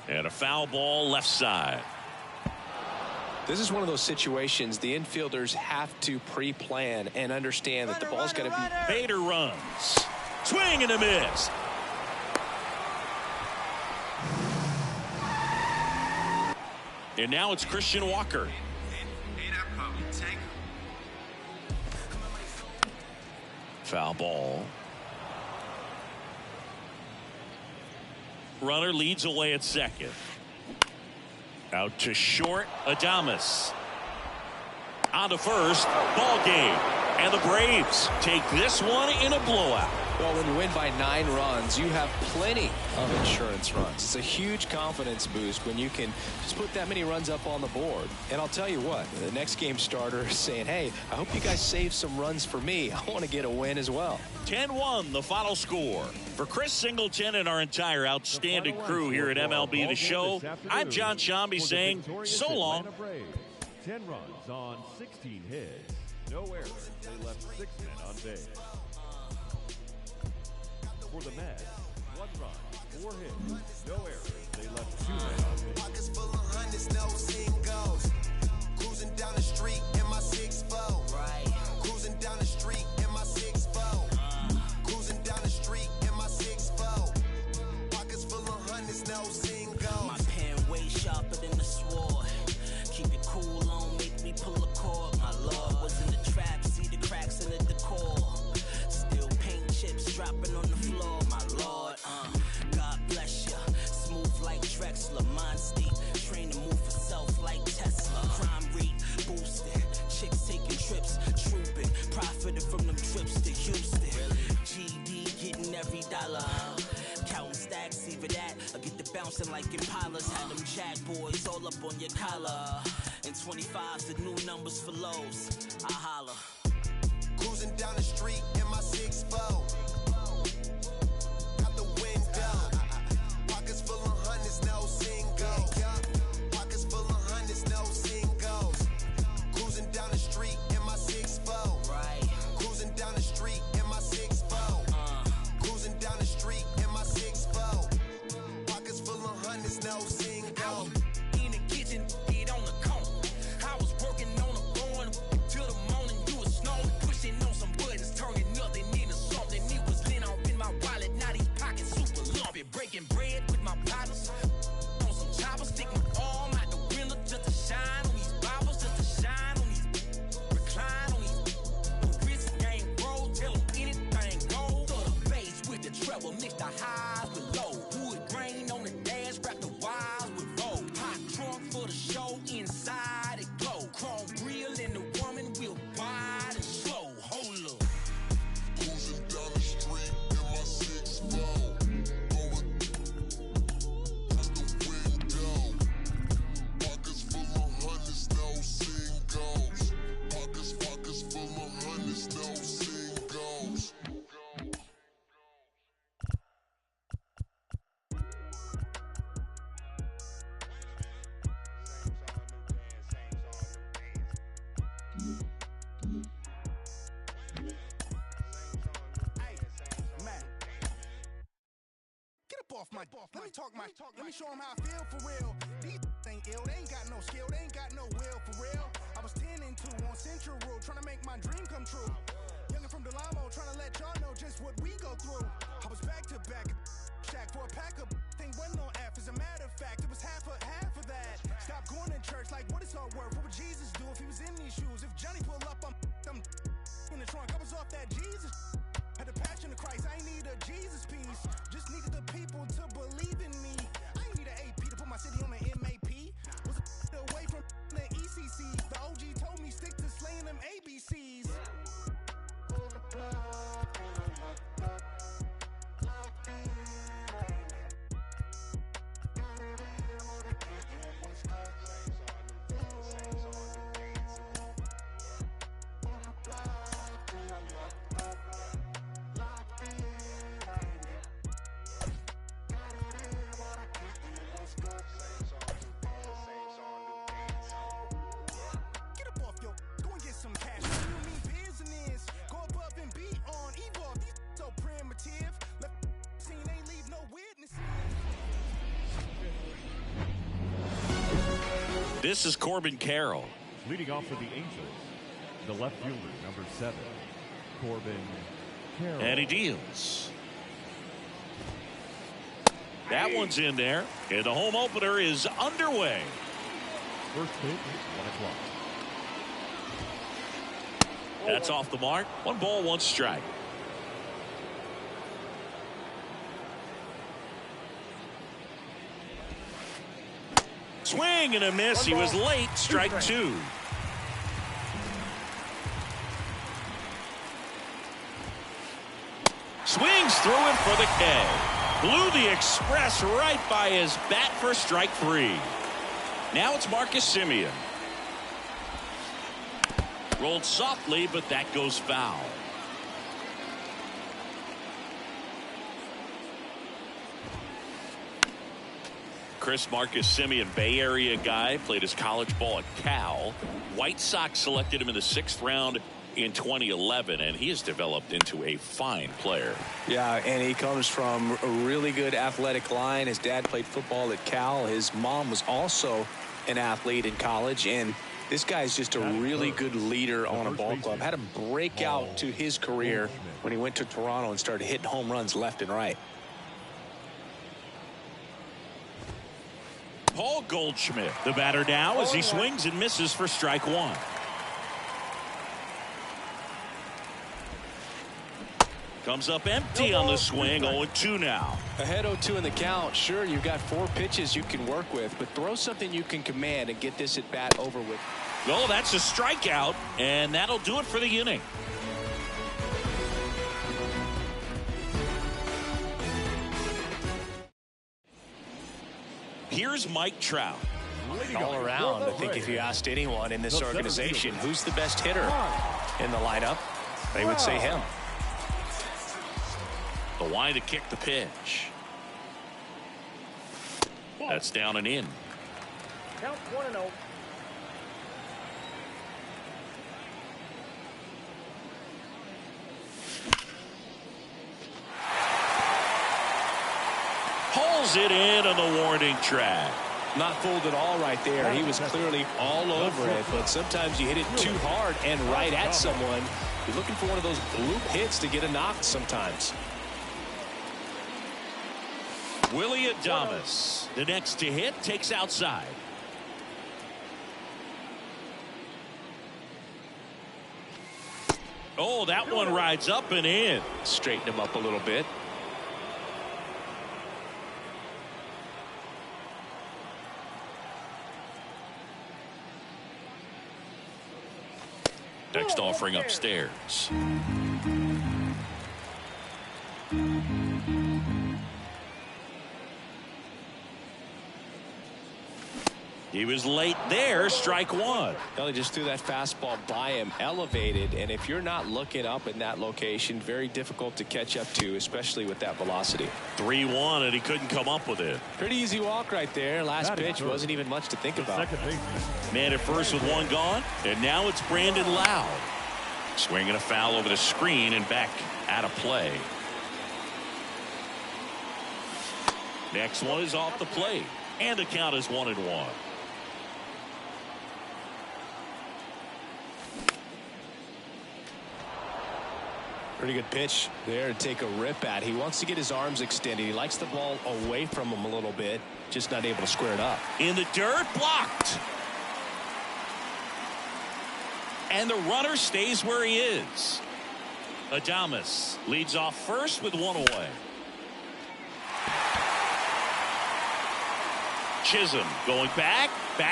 And a foul ball left side. This is one of those situations the infielders have to pre-plan and understand that the ball's going to be. Bader runs. Swing and a miss. And now it's Christian Walker. Foul ball. Runner leads away at second. Out to short, Adames. On to first, ball game. And the Braves take this one in a blowout. Well, when you win by 9 runs, you have plenty of insurance runs. It's a huge confidence boost when you can just put that many runs up on the board. And I'll tell you what, the next game starter is saying, hey, I hope you guys save some runs for me. I want to get a win as well. 10-1 the final score. For Chris Singleton and our entire outstanding crew here at MLB The Show, I'm John Shambi saying so long. 10 runs on 16 hits. No errors. They left 6 men on base. For the Mets, 1 run, 4 hits, no errors. They left 2 men on base. Pockets full of hundreds, no singles. Cruising down the street in my 6'4". Right. Cruising down the street in my 6'4". Cruising down the street in my 6'4". Pockets full of hundreds, no singles. My pen way sharper than the sword. Keep it cool on, make me pull a cord. My lord was in the trap, see the cracks in the decor. Still paint chips dropping on the floor, my lord. God bless ya. Smooth like Shrek, bouncing like Impalas. Had them jack boys all up on your collar. And 25's the new numbers for lows. I holla. Cruising down the street in my 6'4". Out the window. Pockets full of hundreds, no singles. Pockets full of hundreds, no singles. Cruising down the street in my 6'4". Right. Cruising down the street in my 6'4". Cruising down the street in my 6'4". Pockets full of hundreds, no singles. In the kitchen, get on the cone. I was working on a barn till the morning. You was snowing, pushing on some buttons, turning nothing into something. It was lit off in my wallet. Now these pockets super lumpy. Breaking bread with my partners on some choppers. Stick my arm out the window just to shine on these bobbers, just to shine on these, recline on these. The wrist game roll, tell them anything goes. Throw the bass with the treble, mix the highs with low. Wood grain on the dash, wrap the wires with roll. Hot trunk for the show, inside it glow. Chrome grill and the woman will wide and slow. Hold up. Cruising down the street in my 6'4". Going out the window. Pockets full of hundreds, no singles. Pockets full of hundreds, no singles. Get up off my, let me talk my, let me show them how I feel for real. These ain't ill, they ain't got no skill, they ain't got no will for real. I was 10 and 2 on Central Road, trying to make my dream come true. Youngin' from Delamo, trying to let y'all know just what we go through. I was back to back, shack for a pack of thing wasn't on F. As a matter of fact, it was half of that. Stop going to church, like what it's all worth. What would Jesus do if he was in these shoes? If Johnny pull up, I'm in the trunk. I was off that Jesus. Had a passion of Christ, I ain't need a Jesus piece. Just needed the people to believe in me. I ain't need an AP to put my city on the MAP. Was away from the ECC. The OG told me stick to slaying them ABCs. Get up off yo, go and get some cash. You mean business? Go above and be on. Evolve, these so primitive. Left scene ain't leave no witnesses. This is Corbin Carroll. Leading off for the Angels, the left fielder, number 7, Corbin Carroll. And he deals. That one's in there. And the home opener is underway. First pitch, 1 o'clock. That's off the mark. 1 ball, 1 strike. Swing and a miss. He was late. Strike 2. Swings through it for the K. Blew the express right by his bat for strike 3. Now it's Marcus Semien. Rolled softly, but that goes foul. Marcus Semien, Bay Area guy, played his college ball at Cal. White Sox selected him in the 6th round in 2011, and he has developed into a fine player. Yeah, and he comes from a really good athletic line. His dad played football at Cal. His mom was also an athlete in college, and this guy's just a really good leader on a ball club. Had him break out to his career when he went to Toronto and started hitting home runs left and right. Paul Goldschmidt, the batter now, as he swings and misses for strike 1. Comes up empty on the swing. 0-2 now. Ahead 0-2 in the count. Sure, you've got 4 pitches you can work with, but throw something you can command and get this at bat over with. Well, that's a strikeout, and that'll do it for the inning. here's Mike Trout. All around, I think if you asked anyone in this organization who's the best hitter in the lineup, they would say him. The wide to kick the pitch. That's down and in. Count 1-0. Pulls it in on the warning track. Not fooled at all right there. He was clearly all over it, but sometimes you hit it too hard and right at someone. You're looking for one of those bloop hits to get a knock sometimes. Willie Adames, the next to hit, takes outside. Oh, that one rides up and in. Straighten him up a little bit. Next offering upstairs. He was late there, strike one. Well, he just threw that fastball by him, elevated, and if you're not looking up in that location, very difficult to catch up to, especially with that velocity. 3-1, and he couldn't come up with it. Pretty easy walk right there. Last pitch wasn't even much to think about. Man at first with one gone, and now it's Brandon Lowe. Swinging a foul over the screen and back out of play. Next one is off the plate, and the count is 1-1. Pretty good pitch there to take a rip at. He wants to get his arms extended. He likes the ball away from him a little bit, just not able to square it up. In the dirt, blocked. And the runner stays where he is. Adames leads off first with one away. Chisholm going back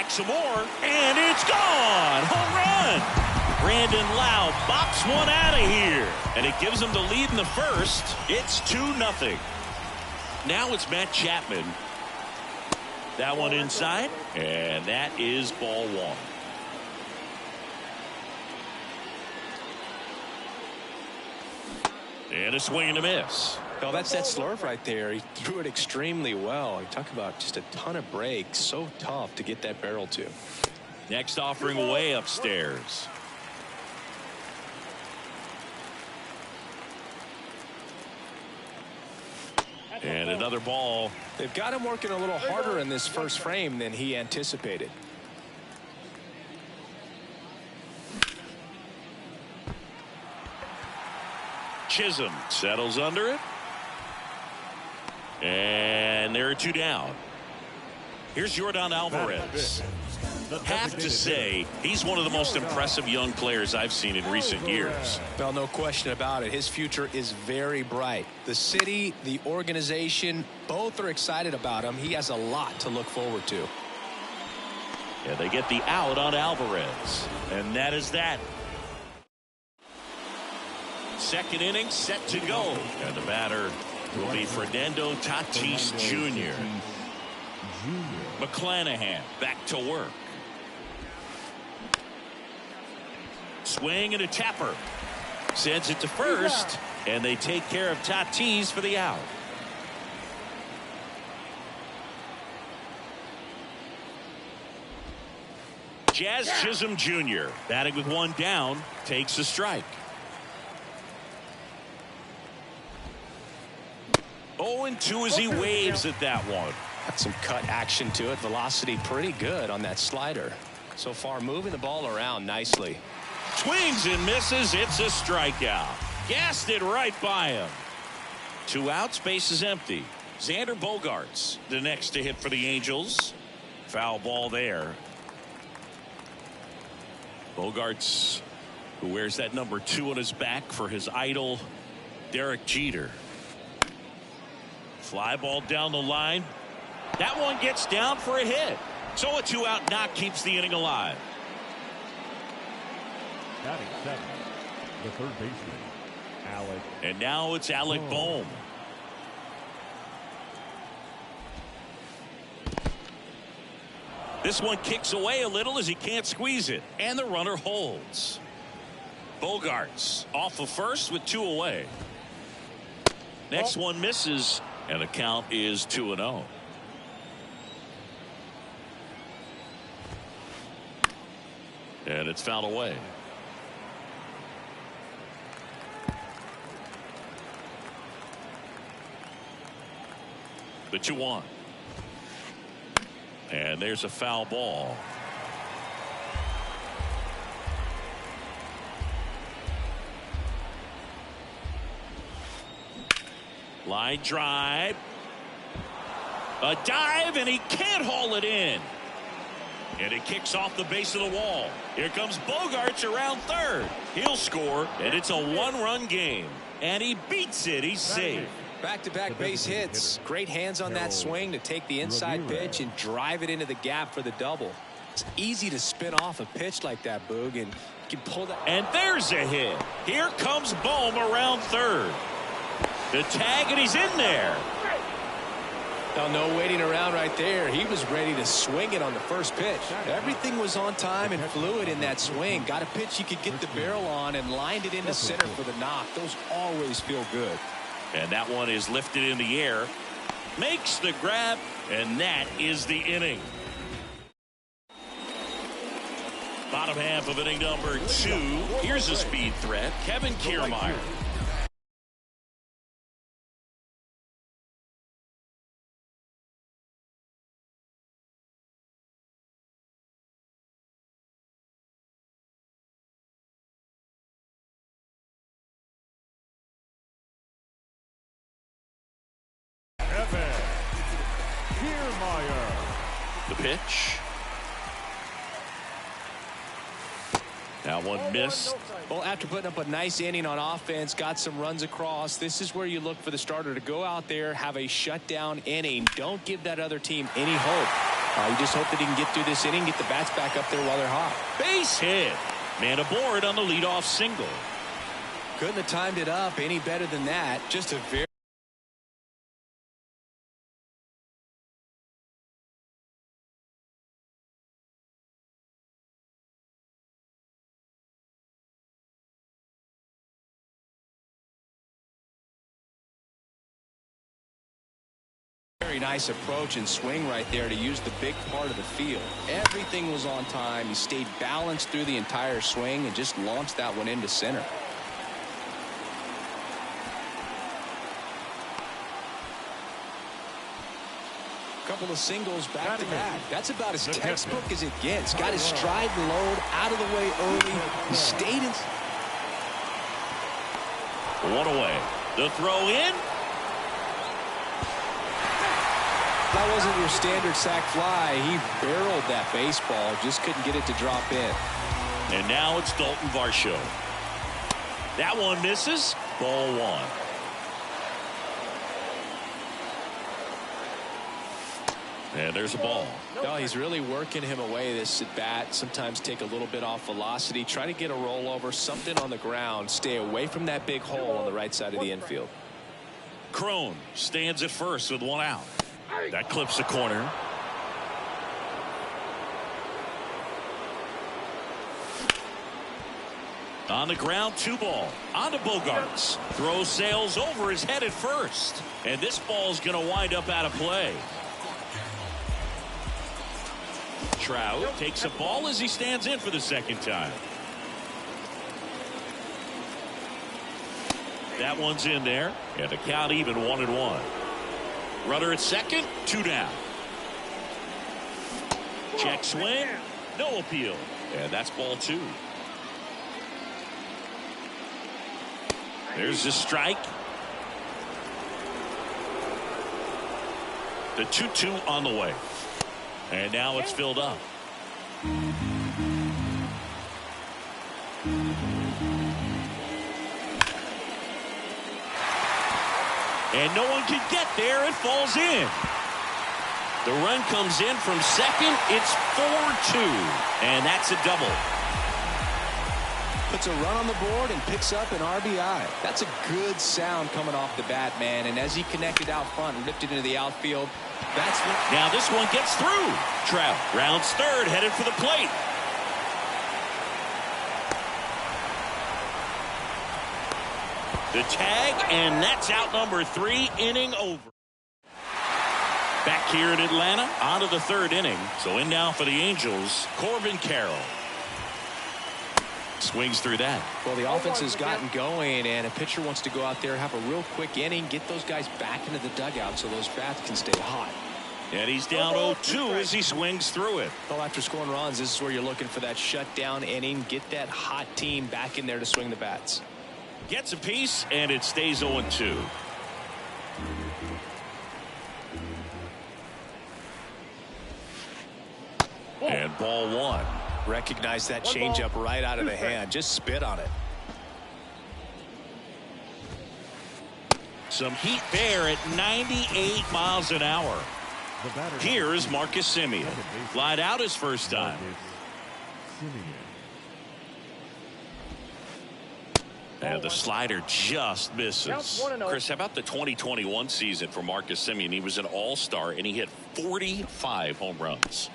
some more, and it's gone. Home run. Brandon Lowe bops one out of here, and it gives him the lead in the first. It's 2-0. Now it's Matt Chapman. That one inside, and that is ball one. And a swing and a miss. Well, that's that slurve right there. He threw it extremely well. You talk about just a ton of breaks. So tough to get that barrel to. Next offering away upstairs. And another ball. They've got him working a little harder in this first frame than he anticipated. Chisholm settles under it. And there are two down. Here's Yordan Alvarez. Have to say, he's one of the most impressive young players I've seen in recent years. Well, no question about it. His future is very bright. The city, the organization, both are excited about him. He has a lot to look forward to. Yeah, they get the out on Alvarez. And that is that. Second inning set to go. And the batter will be Fernando Tatis Jr. McClanahan back to work. Swing and a tapper. Sends it to first. And they take care of Tatis for the out. Jazz Chisholm Jr. batting with one down. Takes a strike. 0-2 as he waves at that one. Got some cut action to it. Velocity pretty good on that slider. So far moving the ball around nicely. Swings and misses. It's a strikeout. Gassed it right by him. 2 outs. Base is empty. Xander Bogaerts the next to hit for the Angels. Foul ball there. Bogaerts, who wears that number 2 on his back for his idol Derek Jeter. Fly ball down the line. That one gets down for a hit. So a 2-out knock keeps the inning alive. Batting 7, the third baseman, Alec. And now it's Alec Bohm. This one kicks away a little as he can't squeeze it. And the runner holds. Bogarts off of first with 2 away. Next one misses, and the count is 2-0. And it's fouled away. The 2-1. And there's a foul ball. Line drive. A dive, and he can't haul it in. And it kicks off the base of the wall. Here comes Bogarts around third. He'll score, and it's a 1-run game. And he beats it. He's safe. Back-to-back base hits. Great hands on that swing to take the inside pitch and drive it into the gap for the double. It's easy to spin off a pitch like that, Boog, and you can pull that. And there's a hit. Here comes Bohm around third. The tag, and he's in there. No waiting around right there. He was ready to swing it on the first pitch. Everything was on time and fluid in that swing. Got a pitch you could get the barrel on and lined it into center for the knock. Those always feel good. And that one is lifted in the air. Makes the grab, and that is the inning. Bottom half of inning number 2. Here's a speed threat, Kevin Kiermaier. The pitch. That one missed. Well, after putting up a nice inning on offense, got some runs across, this is where you look for the starter to go out there, have a shutdown inning. Don't give that other team any hope. You just hope that he can get through this inning, get the bats back up there while they're hot. Base hit. Man aboard on the leadoff single. Couldn't have timed it up any better than that. Just a very nice approach and swing right there to use the big part of the field. Everything was on time. He stayed balanced through the entire swing and just launched that one into center. Couple of singles back to back. That's about as textbook as it gets. Got his stride and load out of the way early. He stayed in. One away. The throw in. That wasn't your standard sac fly. He barreled that baseball, just couldn't get it to drop in. And now it's Dalton Varsho. That one misses. Ball 1. And there's a ball. No, he's really working him away this at bat. Sometimes take a little bit off velocity. Try to get a rollover, something on the ground. Stay away from that big hole on the right side of the infield. Crone stands at first with 1 out. That clips the corner. On the ground, 2 ball. On to Bogarts. Throw sails over his head at first. And this ball's going to wind up out of play. Trout takes a ball as he stands in for the second time. That one's in there. And the count even 1-1. Runner at second, 2 down. Check swing, no appeal. And that's ball 2. There's the strike. The 2-2 on the way. And now it's filled up. And no one can get there. It falls in. The run comes in from second. It's 4-2. And that's a double. puts a run on the board and picks up an RBI. That's a good sound coming off the bat, man. And as he connected out front and ripped it into the outfield, that's what... Now this one gets through. Trout rounds third, headed for the plate. The tag, and that's out number 3, inning over. Back here in Atlanta, on to the third inning. So in now for the Angels, Corbin Carroll. Swings through that. Well, the offense has gotten going, and a pitcher wants to go out there, have a real quick inning, get those guys back into the dugout so those bats can stay hot. And he's down 0-2 as he swings through it. Well, after scoring runs, this is where you're looking for that shutdown inning. Get that hot team back in there to swing the bats. Gets a piece, and it stays 0-2. And ball 1. Recognize that changeup right out of the hand. Just spit on it. Some heat there at 98 miles an hour. Here's Marcus Semien. Flied out his first time. And the slider just misses. Chris, how about the 2021 season for Marcus Semien? He was an all-star, and he hit 45 home runs.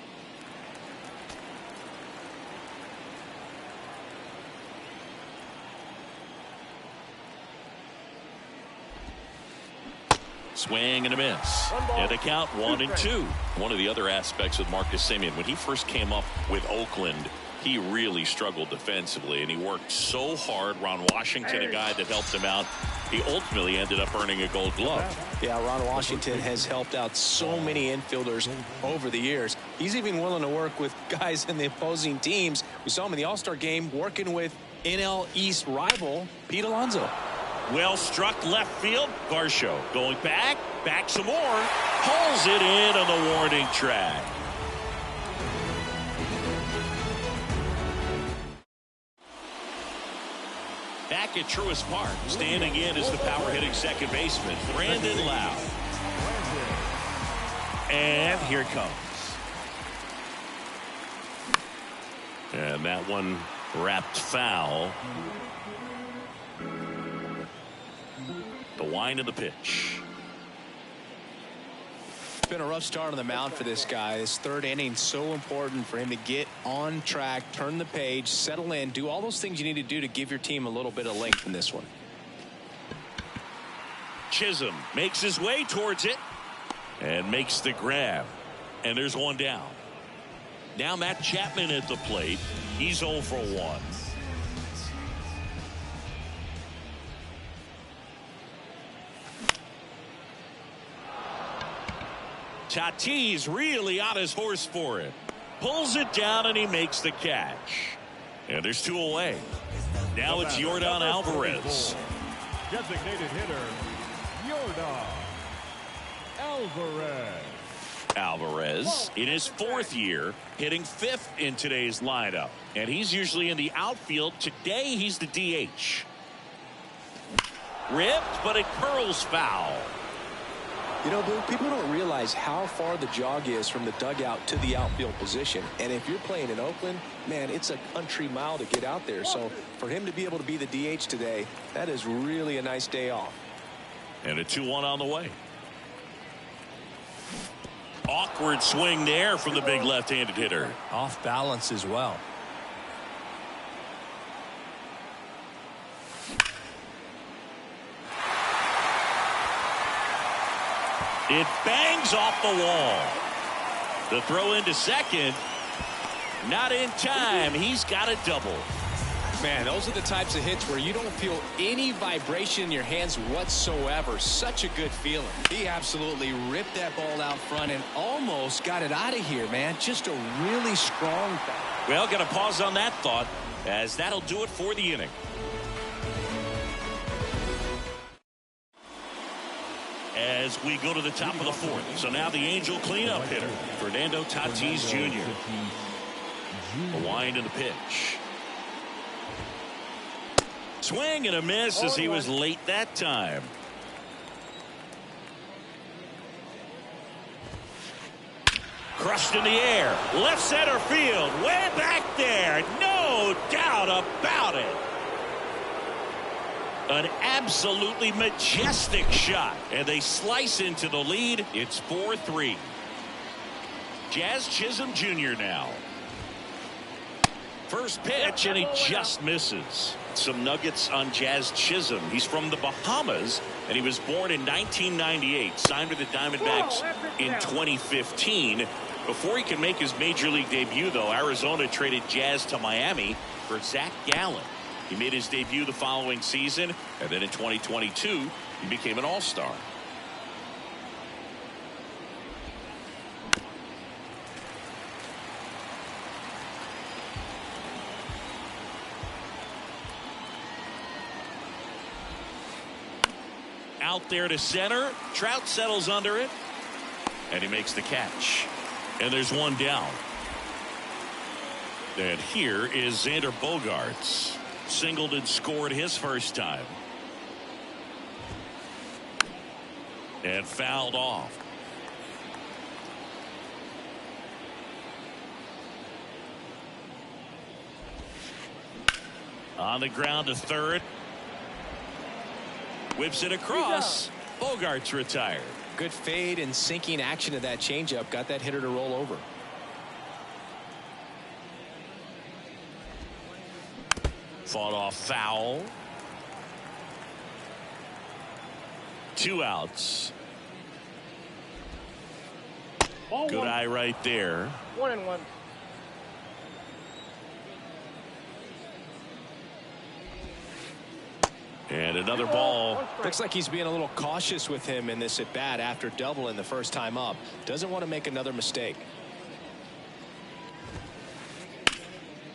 Swing and a miss. And the count 1-2. One of the other aspects with Marcus Semien, when he first came up with Oakland, he really struggled defensively, and he worked so hard. Ron Washington, a guy that helped him out, he ultimately ended up earning a Gold Glove. Yeah, Ron Washington has helped out so many infielders over the years. He's even willing to work with guys in the opposing teams. We saw him in the All-Star game working with NL East rival Pete Alonso. Well struck left field. Varsho going back some more. Pulls it in on the warning track. Back at Truist Park, standing in is the power hitting second baseman, Brandon Lau. And here it comes. And that one wrapped foul. The wind of the pitch. It's been a rough start on the mound for this guy. This third inning, so important for him to get on track, turn the page, settle in, do all those things you need to do to give your team a little bit of length in this one. Chisholm makes his way towards it and makes the grab. And there's one down. Now Matt Chapman at the plate. He's 0 for 1. Tatis really on his horse for it. Pulls it down and he makes the catch. And there's 2 away. Now it's Yordan Alvarez. Designated hitter, Yordan Alvarez. Alvarez in his 4th year, hitting 5th in today's lineup. And he's usually in the outfield. Today he's the DH. Ripped, but it curls foul. You know, Blue, people don't realize how far the jog is from the dugout to the outfield position. And if you're playing in Oakland, man, it's a country mile to get out there. So for him to be able to be the DH today, that is really a nice day off. And a 2-1 on the way. Awkward swing there from the big left-handed hitter. Off balance as well. It bangs off the wall. The throw into second. Not in time. He's got a double. Man, those are the types of hits where you don't feel any vibration in your hands whatsoever. Such a good feeling. He absolutely ripped that ball out front and almost got it out of here, man. Just a really strong. Well, got to pause on that thought, as that'll do it for the inning. As we go to the top of the 4th. So now the Angel cleanup hitter, Fernando Tatis Jr. A wind in the pitch. Swing and a miss as he was late that time. Crushed in the air. Left center field. Way back there. No, No doubt about it. An absolutely majestic shot. And they slice into the lead. It's 4-3. Jazz Chisholm Jr. now. First pitch, and he just misses. Some nuggets on Jazz Chisholm. He's from the Bahamas, and he was born in 1998. Signed with the Diamondbacks in 2015. Before he could make his major league debut, though, Arizona traded Jazz to Miami for Zach Gallen. He made his debut the following season, and then in 2022, he became an all-star. Out there to center. Trout settles under it, and he makes the catch. And there's one down. And here is Xander Bogaerts. Singled and scored his first time. And fouled off. On the ground to third. Whips it across. Bogaerts retired. Good fade and sinking action of that changeup. Got that hitter to roll over. Fought off foul. 2 outs. Good eye right there. 1-1. And another ball. Looks like he's being a little cautious with him in this at bat after doubling the first time up. Doesn't want to make another mistake.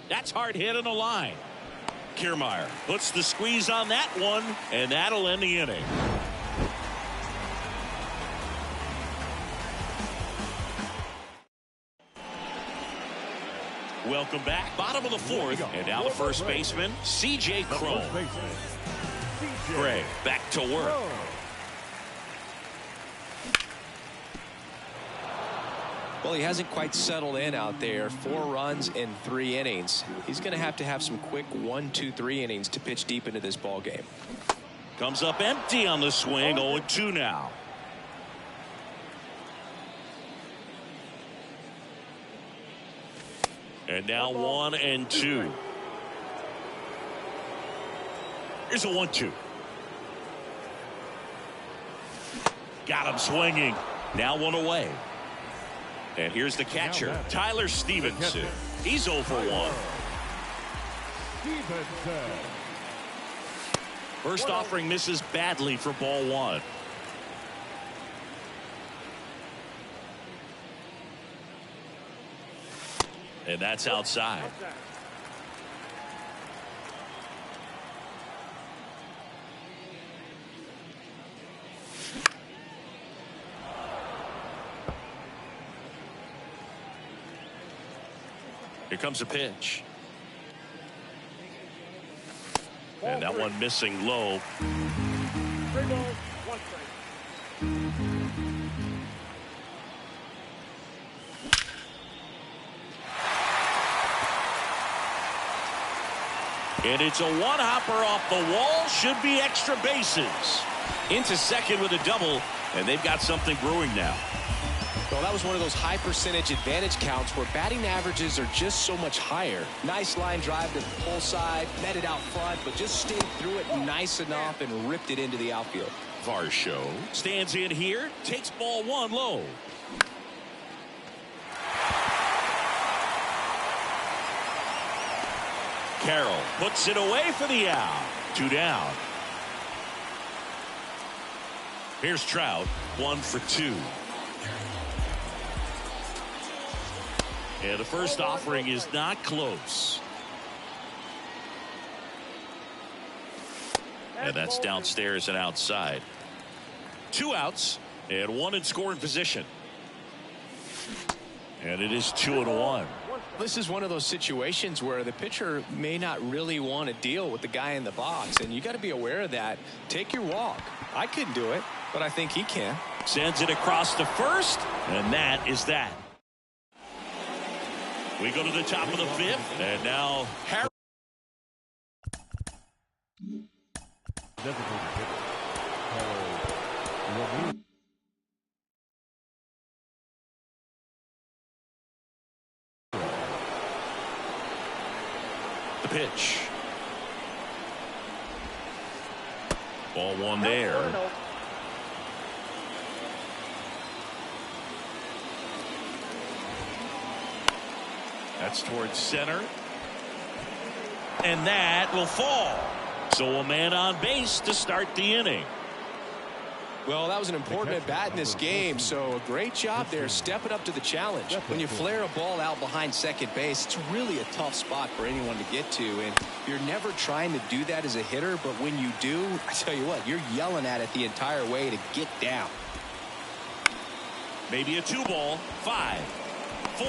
That's hard hit on the line. Kiermaier puts the squeeze on that one, and that'll end the inning. Welcome back. Bottom of the fourth, and now the first baseman, C.J. Cron. Gray back to work. Well, he hasn't quite settled in out there. 4 runs in 3 innings. He's going to have some quick 1, 2, 3 innings to pitch deep into this ball game. Comes up empty on the swing. 0-2 now. And now 1-2. Here's a 1-2. Got him swinging. Now 1 away. And here's the catcher, Tyler Stevenson. He's 0 for 1. First offering misses badly for ball 1. And that's outside. Here comes a pitch. And that one missing low. 3 balls, 1 strike. And it's a one-hopper off the wall. Should be extra bases. Into second with a double, and they've got something brewing now. Well, that was one of those high percentage advantage counts where batting averages are just so much higher. Nice line drive to the pull side, met it out front, but just stayed through it nice enough and ripped it into the outfield. Varsho stands in here, takes ball 1 low. Carroll puts it away for the out. 2 down. Here's Trout, 1 for 2. And the first offering is not close. And that's downstairs and outside. 2 outs and 1 in scoring position. And it is 2-1. This is one of those situations where the pitcher may not really want to deal with the guy in the box, and you got to be aware of that. Take your walk. I couldn't do it, but I think he can. Sends it across to first, and that is that. We go to the top of the 5th, and now Harris. designated hitter, Carl Romero. The pitch. Ball one there. That's towards center. And that will fall. So a man on base to start the inning. Well, that was an important at bat in this game, so a great job there stepping up to the challenge. When you flare a ball out behind second base, it's really a tough spot for anyone to get to, and you're never trying to do that as a hitter, but when you do, I tell you what, you're yelling at it the entire way to get down. Maybe a 2-ball, 5, 4,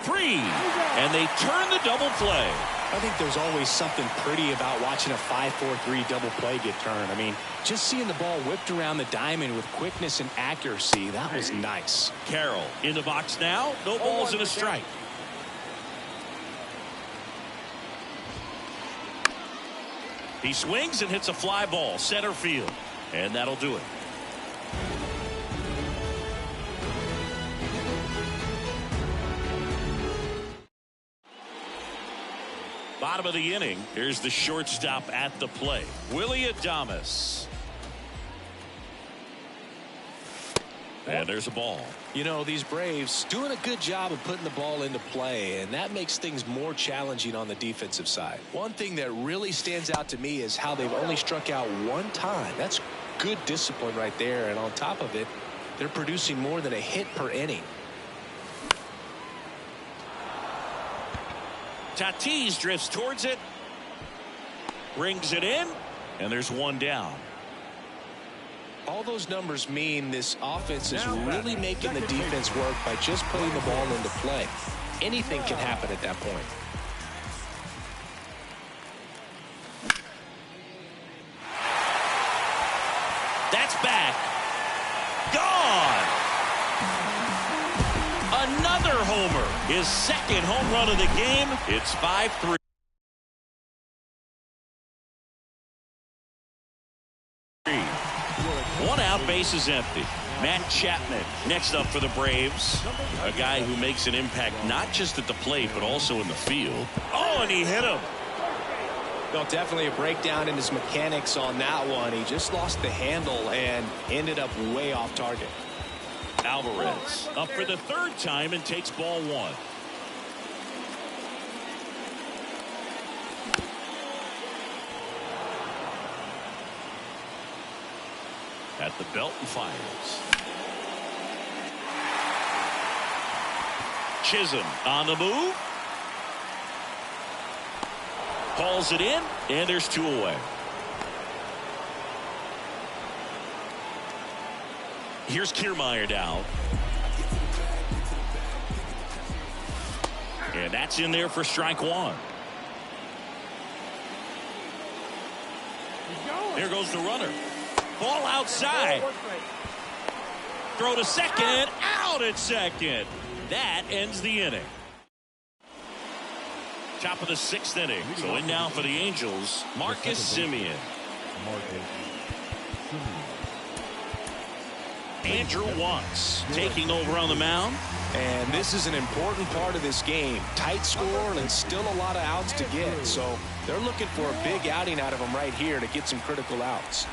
3, and they turn the double play. I think there's always something pretty about watching a 5-4-3 double play get turned. I mean, just seeing the ball whipped around the diamond with quickness and accuracy, that was nice. Carroll in the box now. No balls and a strike. He swings and hits a fly ball center field, and that'll do it. Bottom of the inning. Here's the shortstop at the plate, Willie Adames. And there's a ball. You know, these Braves doing a good job of putting the ball into play, and that makes things more challenging on the defensive side. One thing that really stands out to me is how they've only struck out one time. That's good discipline right there, and on top of it, they're producing more than a hit per inning. Tatis drifts towards it, brings it in, and there's one down. All those numbers mean this offense is really making the defense work by just putting the ball into play. Anything can happen at that point. That's back. Gone. Another homer. His second home run of the game. It's 5-3. One out, base is empty. Matt Chapman next up for the Braves. A guy who makes an impact not just at the plate but also in the field. Oh, and he hit him. Well, definitely a breakdown in his mechanics on that one. He just lost the handle and ended up way off target. Alvarez up for the third time and takes ball one. At the belt and fires. Chisholm on the move. Hauls it in, and there's two away. Here's Kiermaier now. And that's in there for strike one. There goes the runner. Ball outside. Throw to second. Out at second. That ends the inning. Top of the sixth inning. So in now for the Angels, Marcus Semien. Andrew Watts taking over on the mound. And this is an important part of this game. Tight score and still a lot of outs to get. So they're looking for a big outing out of him right here to get some critical outs.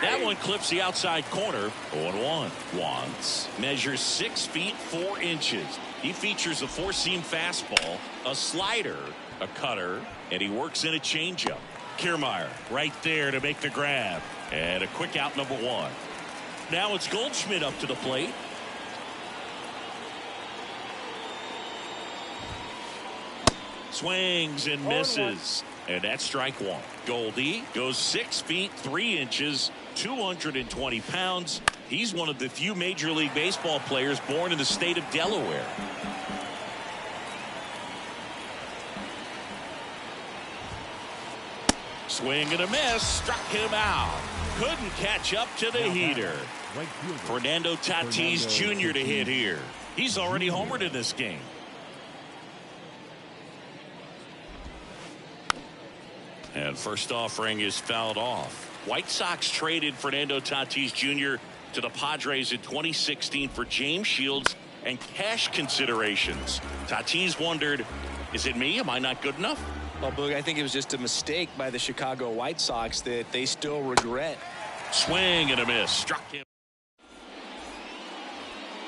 That one clips the outside corner. 0-1. Watts measures 6 feet 4 inches. He features a four-seam fastball, a slider, a cutter, and he works in a changeup. Kiermaier right there to make the grab. And a quick out, number one. Now it's Goldschmidt up to the plate. Swings and misses. And that's strike one. Goldie goes 6 feet 3 inches, 220 pounds. He's one of the few Major League Baseball players born in the state of Delaware. Swing and a miss. Struck him out. Couldn't catch up to the heater. Fernando Tatis Jr. to hit here. He's already homered in this game. And first offering is fouled off. White Sox traded Fernando Tatis Jr. to the Padres in 2016 for James Shields and cash considerations. Tatis wondered, is it me? Am I not good enough? Well, Boog, I think it was just a mistake by the Chicago White Sox that they still regret. Swing and a miss. Struck him.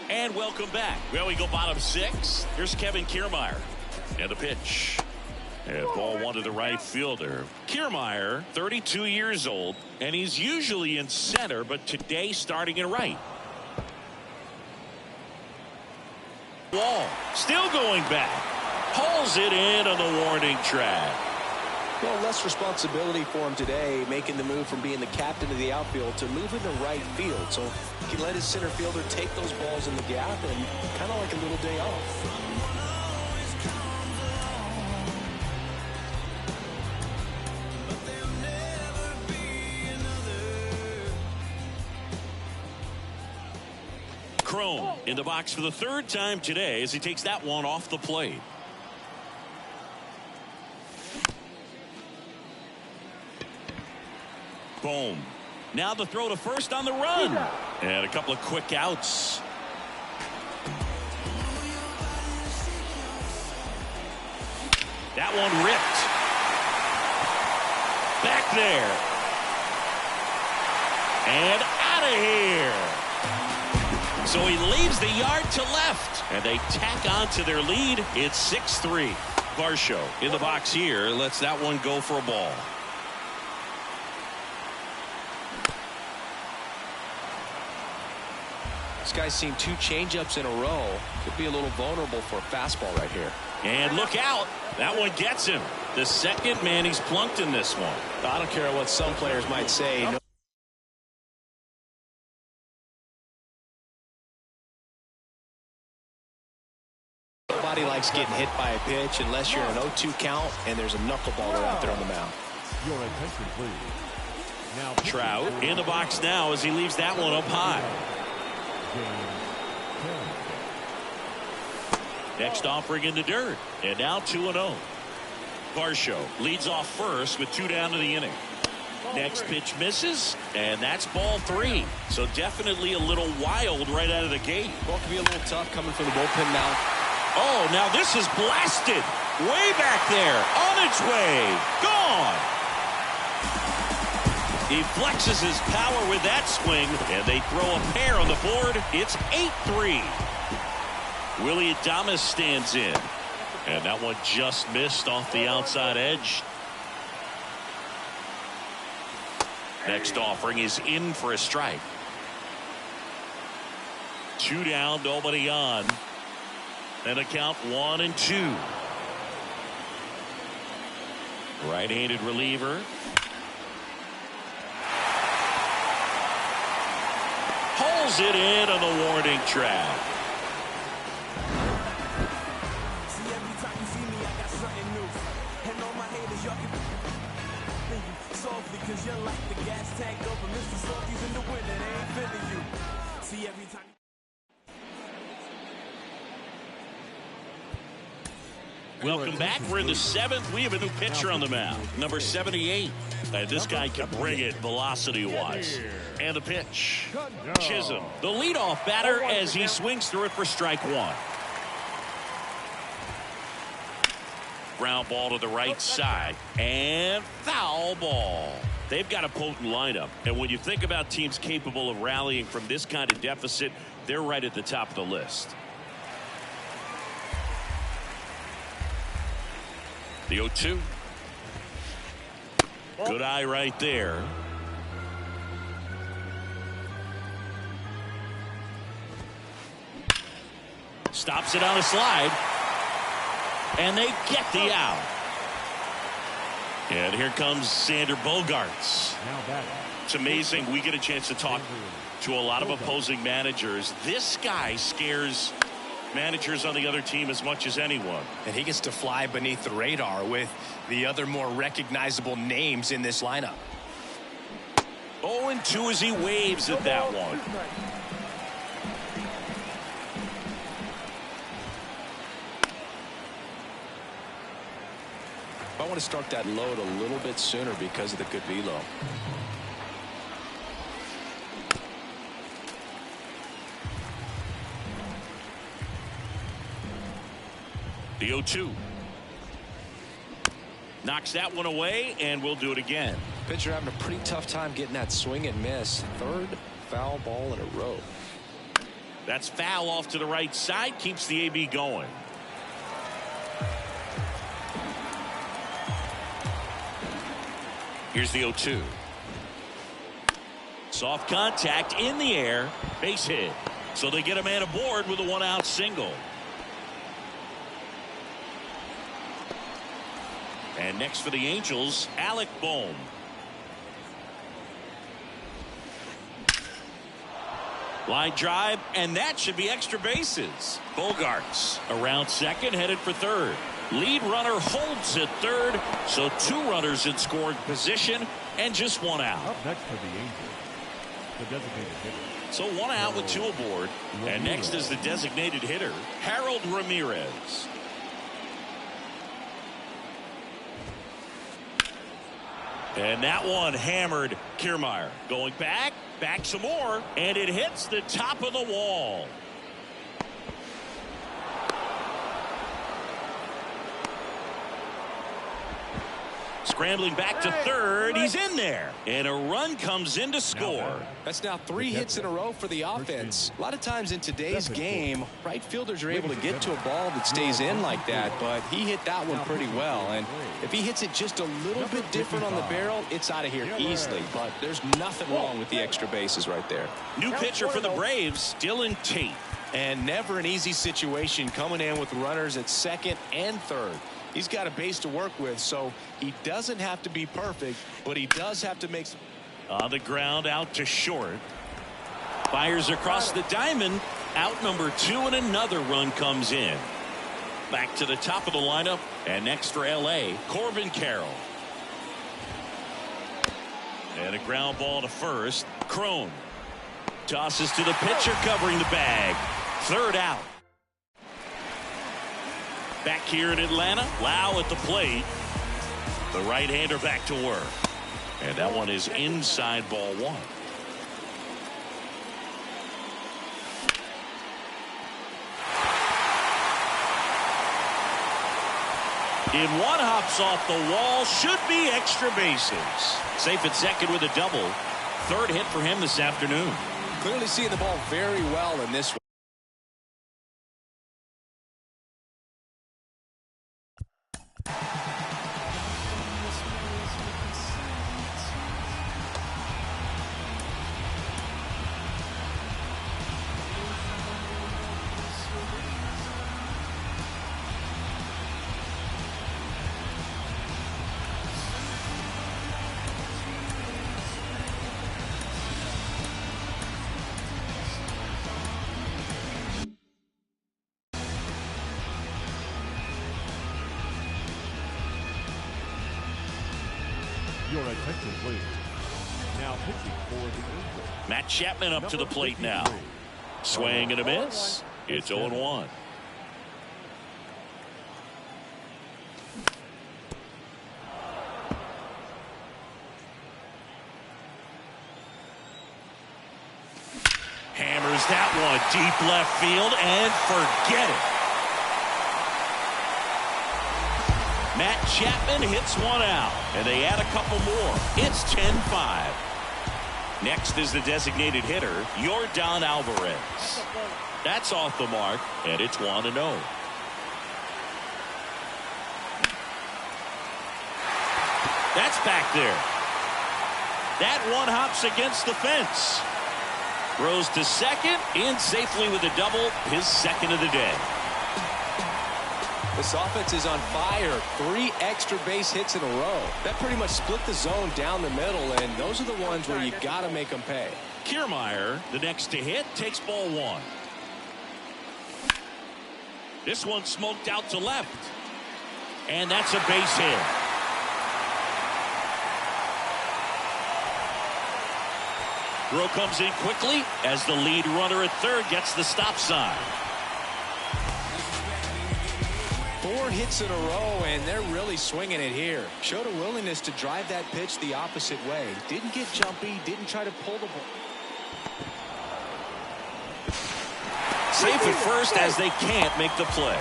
And welcome back. Well, we go bottom 6. Here's Kevin Kiermaier. And the pitch. And ball one to the right fielder. Kiermaier, 32 years old, and he's usually in center, but today starting in right. Wall still going back. Pulls it in on the warning track. Well, less responsibility for him today, making the move from being the captain of the outfield to moving to right field. So he can let his center fielder take those balls in the gap and kind of like a little day off. Crone in the box for the 3rd time today as he takes that one off the plate. Boom. Now the throw to first on the run. And a couple of quick outs. That one ripped. Back there. And out of here. So he leaves the yard to left. And they tack on to their lead. It's 6-3. Varsho in the box here. Lets that one go for a ball. This guy's seen 2 changeups in a row. Could be a little vulnerable for a fastball right here. And look out. That one gets him. The second man he's plunked in this one. I don't care what some players might say. Nobody likes getting hit by a pitch unless you're an 0-2 count and there's a knuckleballer out there on the mound. Your attention, please. Now, Trout in the box now as he leaves that one up high. Next offering in the dirt. And now 2-0. Varsho leads off first with 2 down to the inning. Next pitch misses, and that's ball 3. So definitely a little wild right out of the gate. Well, it could be a little tough coming from the bullpen now. Oh, now this is blasted. Way back there. On its way. Gone. He flexes his power with that swing, and they throw a pair on the board. It's 8-3. Willie Adames stands in. And that one just missed off the outside edge. Next offering is in for a strike. 2 down, nobody on. And a count 1-2. Right-handed reliever. Pulls it in on the warning track. See, every time you see me, I got something new. And all my haters, y'all can think softly, cause you're like the gas tank over Mr. Salty's in the winter. They ain't feeling you. See, every time. Welcome back. We're in the 7th. We have a new pitcher on the mound, number 78. And this guy can bring it velocity-wise. And the pitch. Chisholm, the leadoff batter, as he swings through it for strike 1. Ground ball to the right side. And foul ball. They've got a potent lineup. And when you think about teams capable of rallying from this kind of deficit, they're right at the top of the list. The 0-2. Good eye right there. Stops it on a slide. And they get the out. And here comes Xander Bogaerts. It's amazing. We get a chance to talk to a lot of opposing managers. This guy scares managers on the other team as much as anyone. And he gets to fly beneath the radar with the other more recognizable names in this lineup. 0-2 as he waves at that one. I want to start that load a little bit sooner because of the good velo. The 0-2. Knocks that one away, and we'll do it again. Pitcher having a pretty tough time getting that swing and miss. Third foul ball in a row. That's foul off to the right side. Keeps the AB going. Here's the 0-2. Soft contact in the air. Base hit. So they get a man aboard with a one-out single. And next for the Angels, Alec Bohm. Line drive, and that should be extra bases. Bogarts around second, headed for third. Lead runner holds at third, so 2 runners in scoring position and just 1 out. Up next for the Angels, the designated hitter. So 1 out with 2 aboard. And next is the designated hitter, Harold Ramirez. And that one hammered Kiermaier. Going back some more, and it hits the top of the wall. Scrambling back to third. He's in there. And a run comes in to score. That's now 3 hits in a row for the offense. A lot of times in today's game, right fielders are able to get to a ball that stays in like that, but he hit that one pretty well. And if he hits it just a little bit different on the barrel, it's out of here easily. But there's nothing wrong with the extra bases right there. New pitcher for the Braves, Dylan Tate. And never an easy situation coming in with runners at second and third. He's got a base to work with, so he doesn't have to be perfect, but he does have to make some. On the ground, out to short. Fires across the diamond. Out number 2, and another run comes in. Back to the top of the lineup, and next for L.A., Corbin Carroll. And a ground ball to first. Crone tosses to the pitcher, covering the bag. Third out. Back here in Atlanta, Lau at the plate. The right-hander back to work. And that one is inside ball 1. In one, hops off the wall, should be extra bases. Safe at second with a double. Third hit for him this afternoon. Clearly seeing the ball very well in this one. Your attention, please. Now pitching for the Angels, Matt Chapman up to the plate now. Swing and a miss. It's 0-1. Hammers that one deep left field and forget it. Matt Chapman hits one out, and they add a couple more. It's 10-5. Next is the designated hitter, Yordan Alvarez. That's off the mark, and it's 1-0. That's back there. That one hops against the fence. Throws to second, in safely with a double, his second of the day. This offense is on fire. 3 extra base hits in a row. That pretty much split the zone down the middle, and those are the ones where you got to make them pay. Kiermaier, the next to hit, takes ball 1. This one smoked out to left. And that's a base hit. Throw comes in quickly as the lead runner at third gets the stop sign. 4 hits in a row, and they're really swinging it here. Showed a willingness to drive that pitch the opposite way. Didn't get jumpy, didn't try to pull the ball. Safe at first as they can't make the play.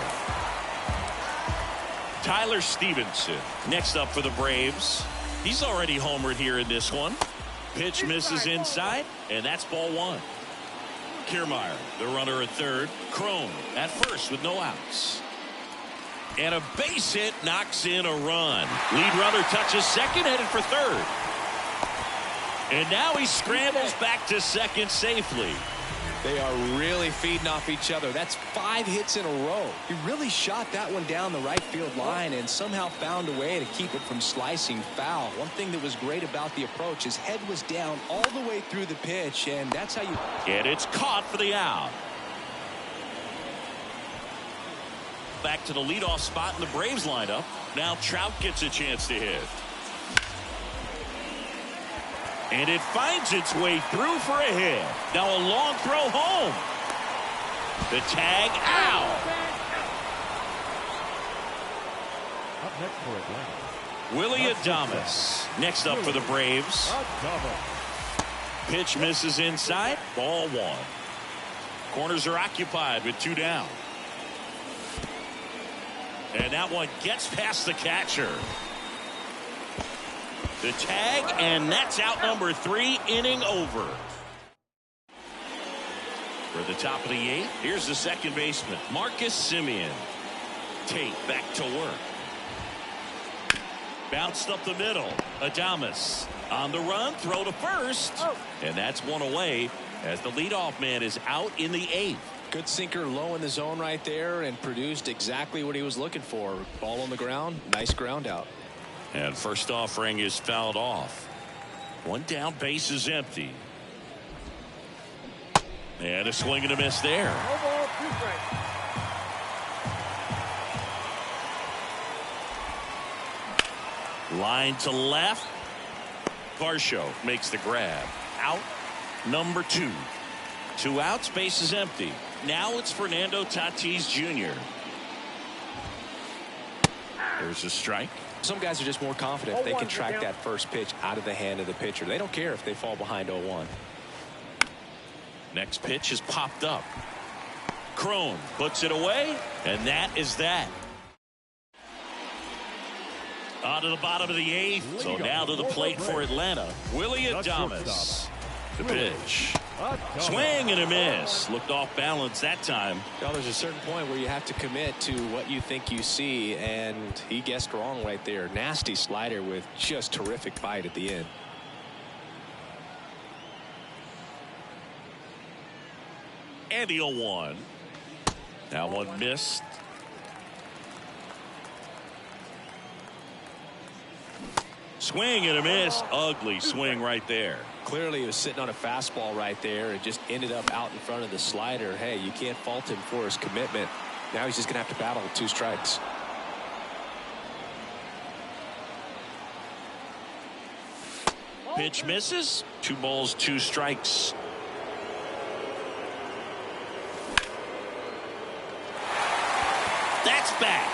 Tyler Stevenson next up for the Braves. He's already homered here in this one. Pitch misses inside, and that's ball 1. Kiermaier, the runner at third. Crone at first with no outs. And a base hit knocks in a run. Lead runner touches second, headed for third. And now he scrambles back to second safely. They are really feeding off each other. That's 5 hits in a row. He really shot that one down the right field line and somehow found a way to keep it from slicing foul. One thing that was great about the approach, his head was down all the way through the pitch, and that's how you... And it's caught for the out. Back to the leadoff spot in the Braves lineup. Now Trout gets a chance to hit. And it finds its way through for a hit. Now a long throw home. The tag out. Up next for Atlanta, Willie Adames next up for the Braves. Pitch misses inside. Ball 1. Corners are occupied with 2 down. And that one gets past the catcher. The tag, and that's out number 3, inning over. For the top of the 8th, here's the second baseman, Marcus Semien. Tate back to work. Bounced up the middle. Adames on the run, throw to first. And that's one away as the leadoff man is out in the 8th. Good sinker low in the zone right there and produced exactly what he was looking for. Ball on the ground, nice ground out. And first offering is fouled off. 1 down, base is empty. And a swing and a miss there. Line to left. Varsho makes the grab. Out number 2. 2 outs, base is empty. Now it's Fernando Tatis Jr. There's a strike. Some guys are just more confident if they can track that first pitch out of the hand of the pitcher. They don't care if they fall behind 0-1. Next pitch is popped up. Crone puts it away, and that is that. On to the bottom of the 8th. So now to the plate for Atlanta. Willie Adames. The pitch. Swing and a miss. Looked off balance that time. Well, there's a certain point where you have to commit to what you think you see, and he guessed wrong right there. Nasty slider with just terrific bite at the end. And the 0-1. That one missed. Swing and a miss. Ugly swing right there. Clearly he was sitting on a fastball right there and just ended up out in front of the slider. Hey, you can't fault him for his commitment. Now he's just going to have to battle with 2 strikes. Pitch misses. 2 balls, 2 strikes. That's back.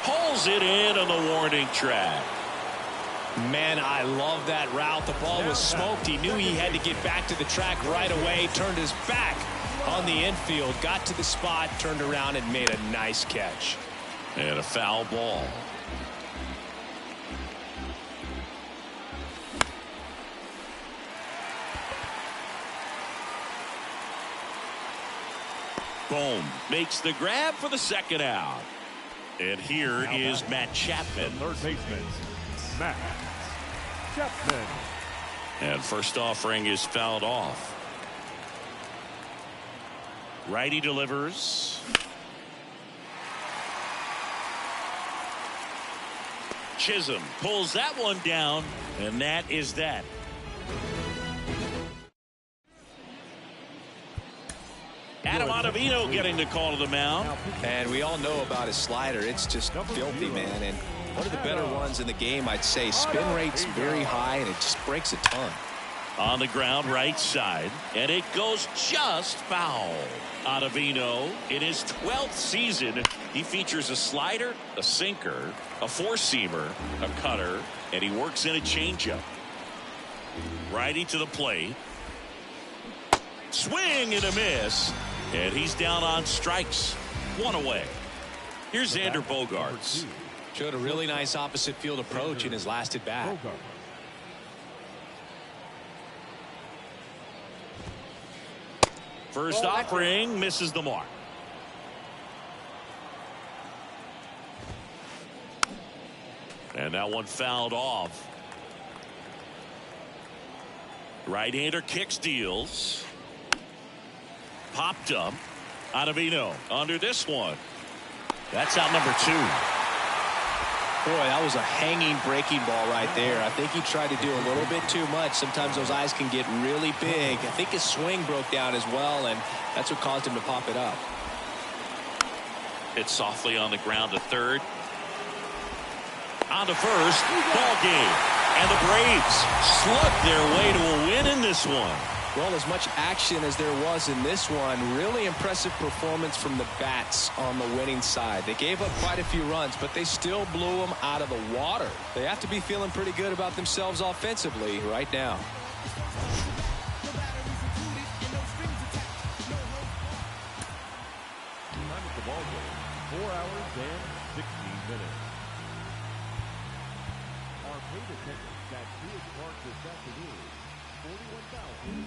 Pulls it in on the warning track. Man, I love that route. The ball was smoked. He knew he had to get back to the track right away. Turned his back on the infield. Got to the spot, turned around, and made a nice catch. And a foul ball. Bohm makes the grab for the second out. And here is Matt Chapman. third baseman, Matt Chapman. And first offering is fouled off. Righty delivers. Chisholm pulls that one down, and that is that. Adam Ottavino getting the call to the mound. And we all know about his slider. It's just filthy, man. And one of the better ones in the game, I'd say. Spin rate's very high, and it just breaks a ton. On the ground right side, and it goes just foul. Ottavino, in his 12th season, he features a slider, a sinker, a four-seamer, a cutter, and he works in a changeup. Righty to the plate. Swing and a miss, and he's down on strikes. One away. Here's Xander Bogaerts. Showed a really nice opposite field approach in his last at bat. First offering misses the mark. And that one fouled off. Right-hander kicks, deals. Popped up. Ottavino under this one. That's out number 2. Boy, that was a hanging breaking ball right there. I think he tried to do a little bit too much. Sometimes those eyes can get really big. I think his swing broke down as well, and that's what caused him to pop it up. Hit softly on the ground to third. On to first. Ball game. And the Braves slug their way to a win in this one. Well, as much action as there was in this one, really impressive performance from the bats on the winning side. They gave up quite a few runs, but they still blew them out of the water. They have to be feeling pretty good about themselves offensively right now. Time at the ball game, 4 hours and 16 minutes. Our paid attendance at Truist Park this afternoon, 41,000.